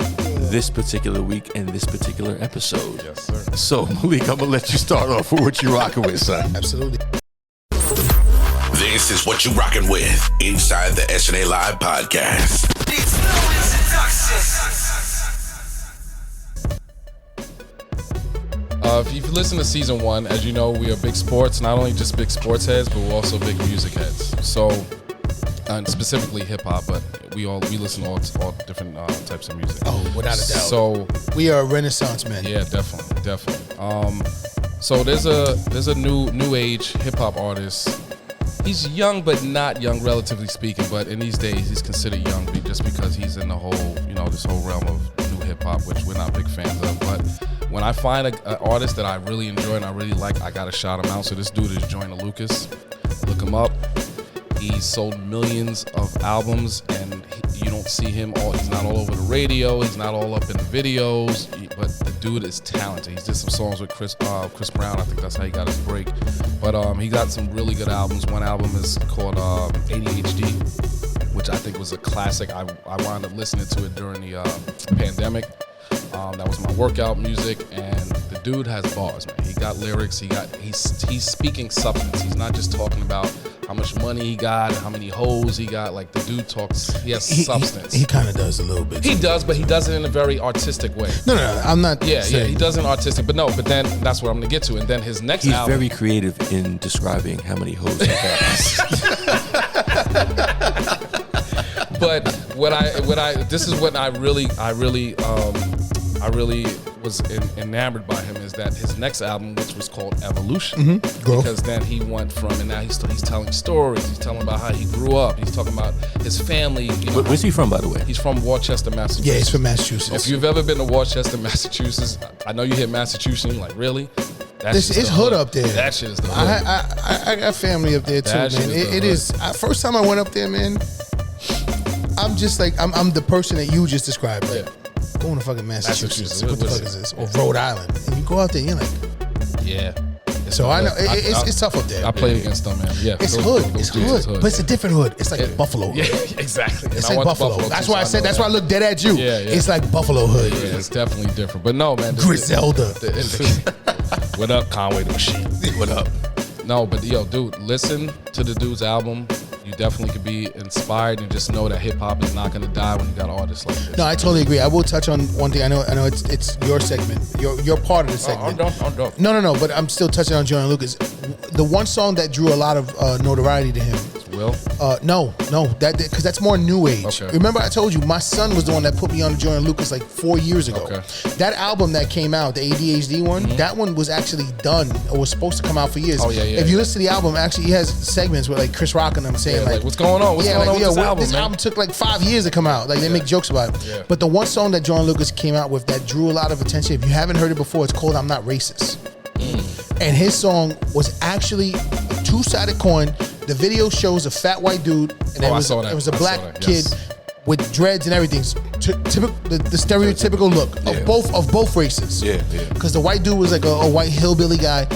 this particular week and this particular episode. Yes, sir. So, Malik, I'm gonna let you start off with what you rocking with, son. Absolutely. This is What You Rockin With inside the SNA Live podcast. It's no introduction. If you've listened to season 1, as you know, we are big sports. Not only just big sports heads, but we're also big music heads. So and specifically hip hop, but we listen to all different types of music. Oh, without a doubt. So we are Renaissance men. yeah, definitely. So there's a new age hip hop artist. He's young, but not young, relatively speaking. But in these days, he's considered young just because he's in the whole, this whole realm of new hip hop, which we're not big fans of. But when I find an artist that I really enjoy and I really like, I gotta shout him out. So this dude is Joyner Lucas. Look him up. He's sold millions of albums, and you don't see him he's not all over the radio. He's not all up in the videos, but the dude is talented. He's did some songs with Chris Brown. I think that's how he got his break. But he got some really good albums. One album is called ADHD, which I think was a classic. I wound up listening to it during the pandemic. That was my workout music, and the dude has bars, man. He got lyrics. He's speaking substance. He's not just talking about how much money he got, how many hoes he got. Like, the dude talks, he has substance. He kind of does a little bit. He does, but he does it in a very artistic way. No, I'm not. Yeah, he does it artistic, but then that's what I'm gonna get to. And then his next album. He's very creative in describing how many hoes he has. But this is what I really was enamored by him, is that his next album, which was called Evolution, because then he went from, and now he's telling stories. He's telling about how he grew up. He's talking about his family. Where's he from, by the way? He's from Worcester, Massachusetts. Yeah, he's from Massachusetts. If you've ever been to Worcester, Massachusetts, I know you hear Massachusetts and you're like, really? It's hood up there. That shit is the hood. I got family up there too, man. It is. First time I went up there, man, I'm just like, I'm the person that you just described. Like, going to fucking Massachusetts. What the fuck is this? Or Rhode Island. And you go out there and you're like, yeah. So I know it's tough up there. I played against them, man. Yeah, it's hood. It's hood. But it's a different hood. It's like Buffalo hood. Yeah, exactly. It's like Buffalo. That's why I said. That's why I looked dead at you. Yeah. It's like Buffalo hood. Yeah, it's definitely different. But no, man. Griselda. What up, Conway the Machine? What up? No, but yo, dude, listen to the dude's album. You definitely could be inspired and just know that hip hop is not gonna die when you got artists like this. No, I totally agree. I will touch on one thing. I know it's your segment. You're part of the segment. I'm done. No, but I'm still touching on Joyner Lucas. The one song that drew a lot of notoriety to him. Will? No, because that's more new age. Okay. Remember, I told you my son was the one that put me on to Joyner Lucas like 4 years ago. Okay. That album that came out, the ADHD one, that one was actually done or was supposed to come out for years. Oh yeah. If you listen to the album, actually he has segments with like Chris Rock and them saying like, what's going on? What's going on with this album? This album took like 5 years to come out. Like they make jokes about it. Yeah. But the one song that Joyner Lucas came out with that drew a lot of attention, if you haven't heard it before, it's called "I'm Not Racist." And his song was actually a two-sided coin. The video shows a fat white dude, and it was a black kid with dreads and everything. The stereotypical look of both races. Yeah. Because the white dude was like a white hillbilly guy.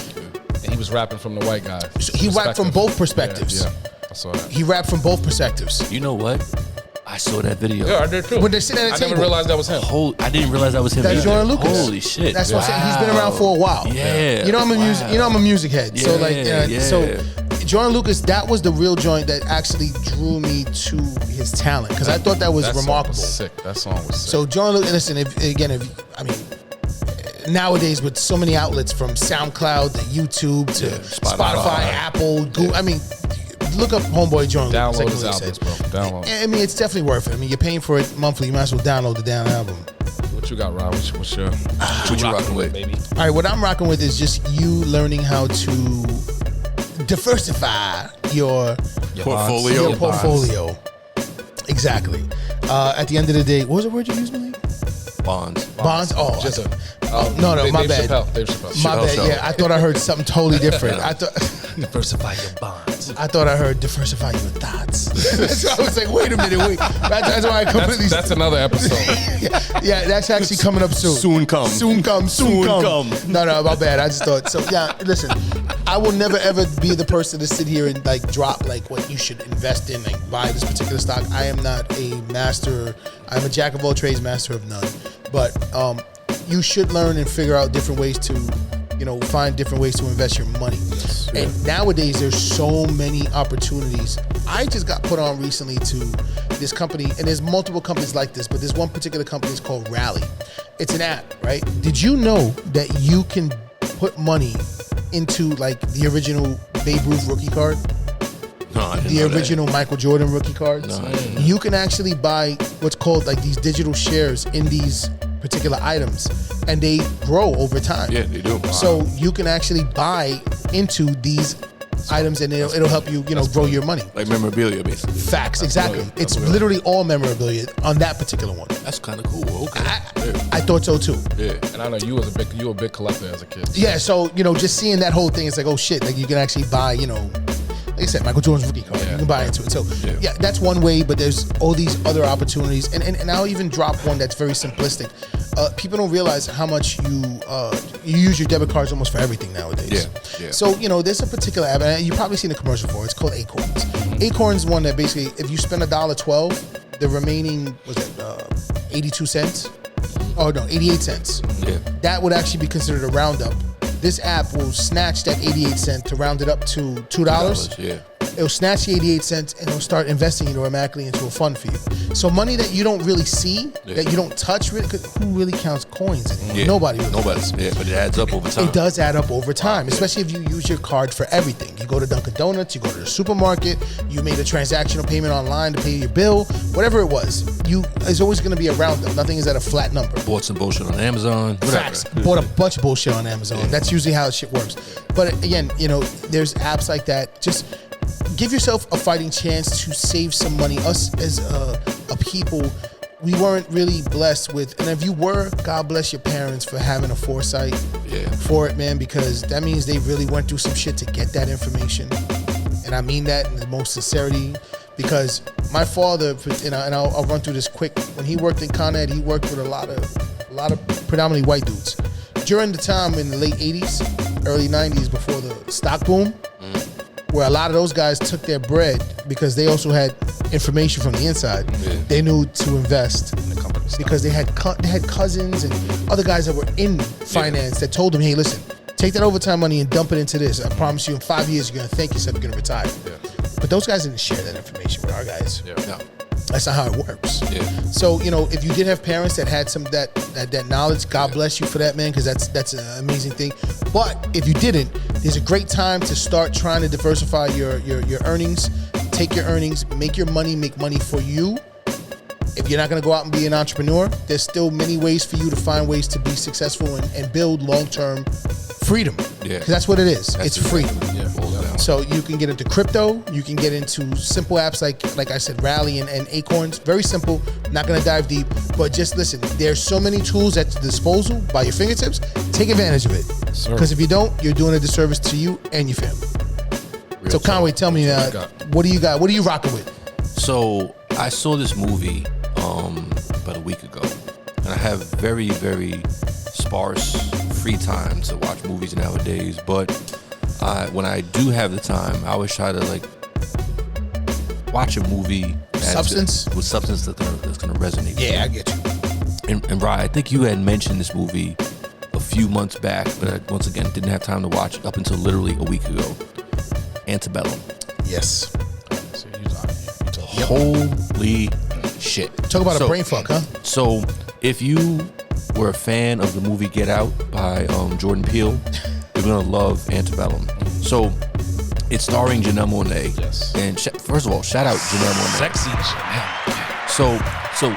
And he was rapping from the white guy. So he rapped from both perspectives. Yeah, I saw that. He rapped from both perspectives. You know what? I saw that video. Yeah, I did too. When they're sitting at the I never realized that was him. I didn't realize that was him. That's Joyner Lucas. Holy shit! That's what I'm saying. He's been around for a while. Yeah. You know I'm a music. You know I'm a music head. So so Joyner Lucas, that was the real joint that actually drew me to his talent, because I thought that was remarkable. That song was sick. So Joyner Lucas, listen, nowadays with so many outlets from SoundCloud to YouTube to Spotify, Apple, Google. I mean, look up Homeboy Joyner Lucas. Download his albums, bro. Download. I mean, it's definitely worth it. I mean, you're paying for it monthly. You might as well download the damn album. What you got, Rob? What you rocking with, baby? All right, what I'm rocking with is just you learning how to diversify your portfolio. Exactly. At the end of the day, what was the word you used, Malik? Bonds. Oh, Just no, my Dave bad. Dave Chappelle. My bad. Yeah, I thought I heard something totally different. I thought Diversify your bonds. I thought I heard diversify your thoughts. That's why I was like, wait a minute. That's why I completely. That's another episode. yeah, that's actually coming up soon. Soon come. No, my bad. I just thought so. Yeah, listen, I will never ever be the person to sit here and like drop like what you should invest in, like buy this particular stock. I am not a master. I'm a jack of all trades, master of none. But you should learn and figure out different ways to, find different ways to invest your money. Yes. And nowadays, there's so many opportunities. I just got put on recently to this company, and there's multiple companies like this, but there's one particular company is called Rally. It's an app, right? Did you know that you can put money into like the original Babe Ruth rookie card? the original Michael Jordan rookie cards. You can actually buy what's called like these digital shares in these particular items, and they grow over time. Yeah, they do. Wow. So you can actually buy into these items, and it'll help you, grow your money. Like memorabilia, basically. Facts, exactly. It's literally all memorabilia on that particular one. That's kind of cool. Okay. I thought so too. Yeah. And I know you were a big collector as a kid. Yeah, so just seeing that whole thing, it's like, oh shit, like you can actually buy, like I said, Michael Jordan's rookie card. You can buy into it. So yeah, that's one way, but there's all these other opportunities. And I'll even drop one that's very simplistic. People don't realize how much you use your debit cards almost for everything nowadays. Yeah. So, there's a particular app, and you've probably seen a commercial for it. It's called Acorns. Acorns one that basically, if you spend $1.12, the remaining, 82 cents? Oh, no, 88 cents. Yeah. That would actually be considered a roundup. This app will snatch that 88 cents to round it up to $2. Yeah. It'll snatch the 88 cents and it'll start investing it automatically into a fund for you. So money that you don't really see, that you don't touch, really, because who really counts coins anymore? Yeah. Nobody really Nobody. does. Yeah, but it adds up over time. It does add up over time, especially if you use your card for everything. You go to Dunkin' Donuts, you go to the supermarket, you made a transactional payment online to pay your bill, whatever it was. There's always going to be a roundup. Nothing is at a flat number. Bought some bullshit on Amazon. Facts. Bought a bunch of bullshit on Amazon. Yeah. That's usually how shit works. But again, there's apps like that. Just give yourself a fighting chance to save some money. Us as a people, we weren't really blessed with, and if you were, God bless your parents for having a foresight for it, man, because that means they really went through some shit to get that information. And I mean that in the most sincerity, because my father, and I'll run through this quick. When he worked in Con Ed, he worked with a lot of predominantly white dudes. During the time in the late 80s, early 90s, before the stock boom, where a lot of those guys took their bread because they also had information from the inside. They knew to invest because they had cousins and other guys that were in finance that told them, hey, listen, take that overtime money and dump it into this. I promise you in 5 years, you're going to thank yourself, you're going to retire. But those guys didn't share that information with our guys. No. That's not how it works. So, if you did have parents that had some that knowledge, God bless you for that, man, because that's an amazing thing. But if you didn't, there's a great time to start trying to diversify your earnings. Take your earnings, make your money, make money for you. If you're not going to go out and be an entrepreneur, there's still many ways for you to find ways to be successful and build long-term freedom. Because that's what it is. It's freedom. So you can get into crypto. You can get into simple apps like I said, Rally and Acorns. Very simple. Not going to dive deep. But just listen, there's so many tools at your disposal by your fingertips. Take advantage of it. Because if you don't, you're doing a disservice to you and your family. So Conway, tell me, what do you got? What are you rocking with? So I saw this movie about a week ago, and I have very, very sparse free time to watch movies nowadays. But when I do have the time, I always try to watch a movie with substance that's gonna resonate. Yeah, I get you. And Ryan, I think you had mentioned this movie a few months back, but I, once again, didn't have time to watch it up until literally a week ago. Antebellum. Yes. Holy shit. Talk about a brain fuck, huh? So, if you were a fan of the movie Get Out by Jordan Peele, you're going to love Antebellum. So, it's starring Janelle Monáe. Yes. And first of all, shout out Janelle Monáe. Sexy Janelle. So,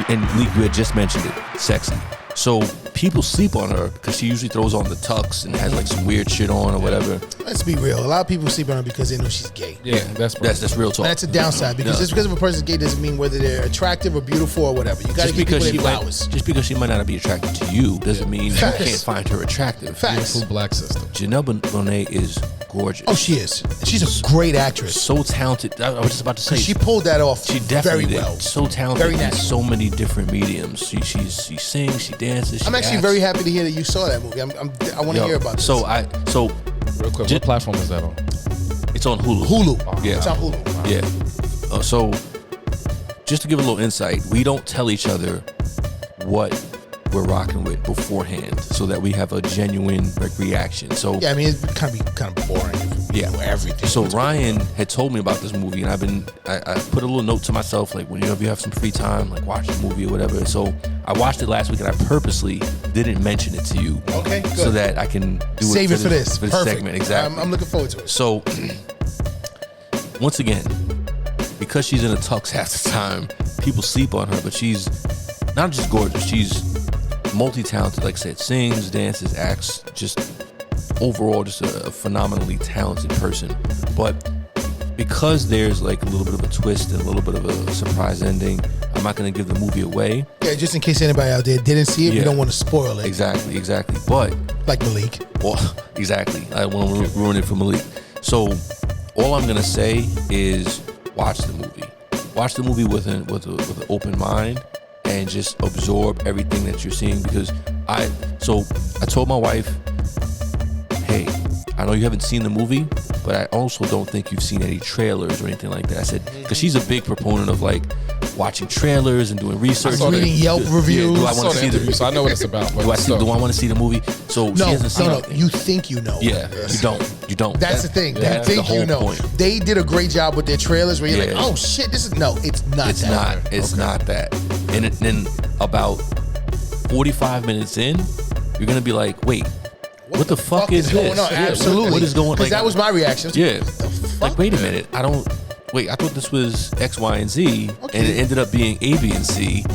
and Lee, you had just mentioned it, sexy. So people sleep on her because she usually throws on the tux and has some weird shit on or whatever. Let's be real. A lot of people sleep on her because they know she's gay. Yeah, that's real talk. And that's a downside because just because of a person's gay doesn't mean whether they're attractive or beautiful or whatever. You got to give people their flowers. Just because she might not be attracted to you doesn't mean you can't find her attractive. Facts. Beautiful black sister. Janelle Monáe is gorgeous. Oh, she is. She's a great actress. So talented. I was just about to say. She pulled that off. She definitely very did. well. So talented. Very in natural. so many different mediums. She sings. She dances. I'm actually very happy to hear that you saw that movie. I want to hear about this. So real quick, what platform is that on? It's on Hulu. Hulu. Yeah. It's on Hulu. Yeah. So just to give a little insight, we don't tell each other what we're rocking with beforehand, so that we have a genuine reaction. So yeah, I mean, it's kind of boring. If you know everything. So Ryan had told me about this movie, and I put a little note to myself, if you have some free time, watch the movie or whatever. So I watched it last week, and I purposely didn't mention it to you. Okay, good. So that I can save it for this segment. Exactly. I'm looking forward to it. So once again, because she's in a tux half the time, people sleep on her, but she's not just gorgeous, she's multi-talented. Like I said, sings, dances, acts, just overall just a phenomenally talented person. But because there's like a little bit of a twist and a little bit of a surprise ending, I'm not going to give the movie away. Yeah, just in case anybody out there didn't see it, we don't want to spoil it. Exactly. But like Malik. Well, exactly. I don't want to ruin it for Malik. So all I'm going to say is watch the movie. Watch the movie with an open mind and just absorb everything that you're seeing, because I told my wife, hey, I know you haven't seen the movie, but I also don't think you've seen any trailers or anything like that. I said, because she's a big proponent of like watching trailers and doing research. Reading Yelp reviews. Do I want to see the? So I know what it's about. Do I want to see the movie? So she hasn't seen anything. You think you know. Yeah, you don't. That's the thing. That's the whole point. They did a great job with their trailers where you're like, oh shit, it's not that. It's not that. And then about 45 minutes in, you're gonna be like, wait. What the fuck is this? Going on? Absolutely. What is going on? Because that was my reaction. Yeah. Like, wait a minute. I thought this was X, Y, and Z, and it ended up being A, B, and C.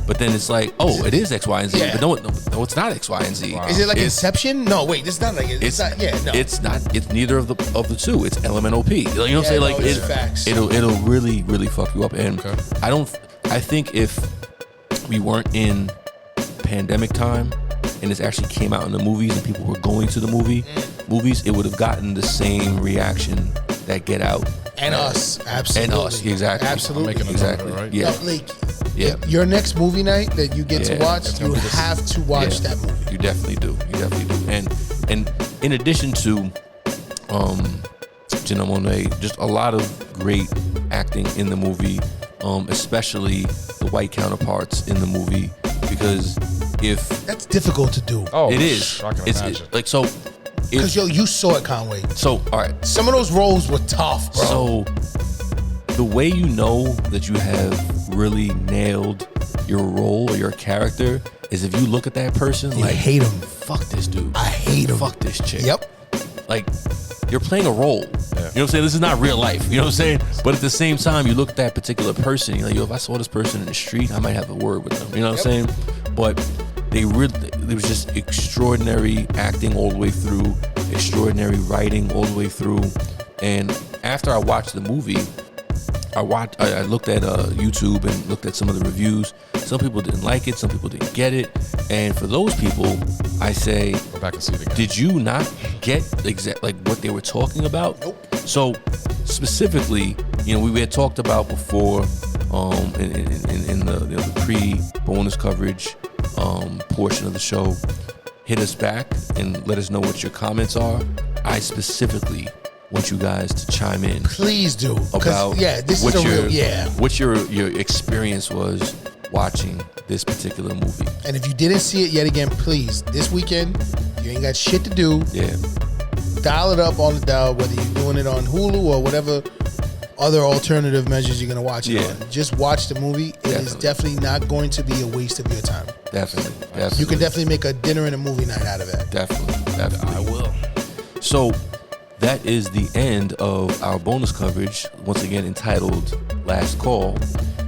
But then it's like, oh, it is X, Y, and Z. Yeah. But no, it's not X, Y, and Z. Wow. Is it like Inception? No, wait, it's not like it. It's not. Yeah, no. It's not. It's neither of the two. It's LMNOP. You know what I'm saying? Like it's facts. It'll really fuck you up. And I think if we weren't in pandemic time, and this actually came out in the movies and people were going to the movies, it would have gotten the same reaction that Get Out and us, absolutely, and us, exactly, absolutely, exactly, right? Yeah, yeah. Your next movie night that you get to watch, you have to watch that movie. You definitely do. And in addition to Janelle Monáe, just a lot of great acting in the movie, especially the white counterparts in the movie, because if that's difficult to do. Oh, it is. I can imagine. Like so. Because you saw it, Conway. So all right, some of those roles were tough, bro. So the way you know that you have really nailed your role or your character is if you look at that person you like, hate him. Fuck this dude. I hate him. Fuck this chick. Yep. Like, you're playing a role. Yeah. You know what I'm saying? This is not real life. You know what I'm saying? But at the same time, you look at that particular person, you're like, yo, if I saw this person in the street, I might have a word with them. You know what I'm saying? But it was just extraordinary acting all the way through, extraordinary writing all the way through. And after I watched the movie, I looked at YouTube and looked at some of the reviews. Some people didn't like it, some people didn't get it. And for those people, I say, go back and see it again. Did you not get like what they were talking about? Nope. So specifically, we had talked about before in the pre-bonus coverage portion of the show. Hit us back and let us know what your comments are. I specifically want you guys to chime in. Please do. About this is what your experience was watching this particular movie. And if you didn't see it yet again, please, this weekend, you ain't got shit to do. Yeah. Dial it up on the dial, whether you're doing it on Hulu or whatever other alternative measures you're going to watch it on. Just watch the movie. It is definitely not going to be a waste of your time. Definitely. You can definitely make a dinner and a movie night out of that. Definitely. I will. So that is the end of our bonus coverage, once again entitled Last Call.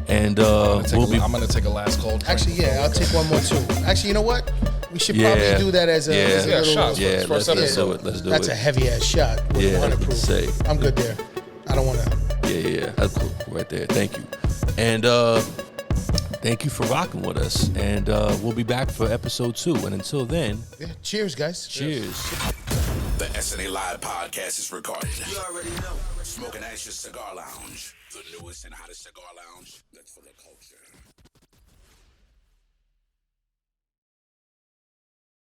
And I'm going to take a last call. Actually, I'll take one more too. Actually, you know what? We should probably do that as a little shot. Yeah, let's do it. That's a heavy ass shot. I'm good there. I don't want to. Yeah. That's cool right there. Thank you. And thank you for rocking with us. And we'll be back for episode 2. And until then, cheers, guys. Cheers. The SNA Live podcast is recorded. You already know. Smoking Ashes Cigar Lounge. The newest and hottest cigar lounge. That's for the culture.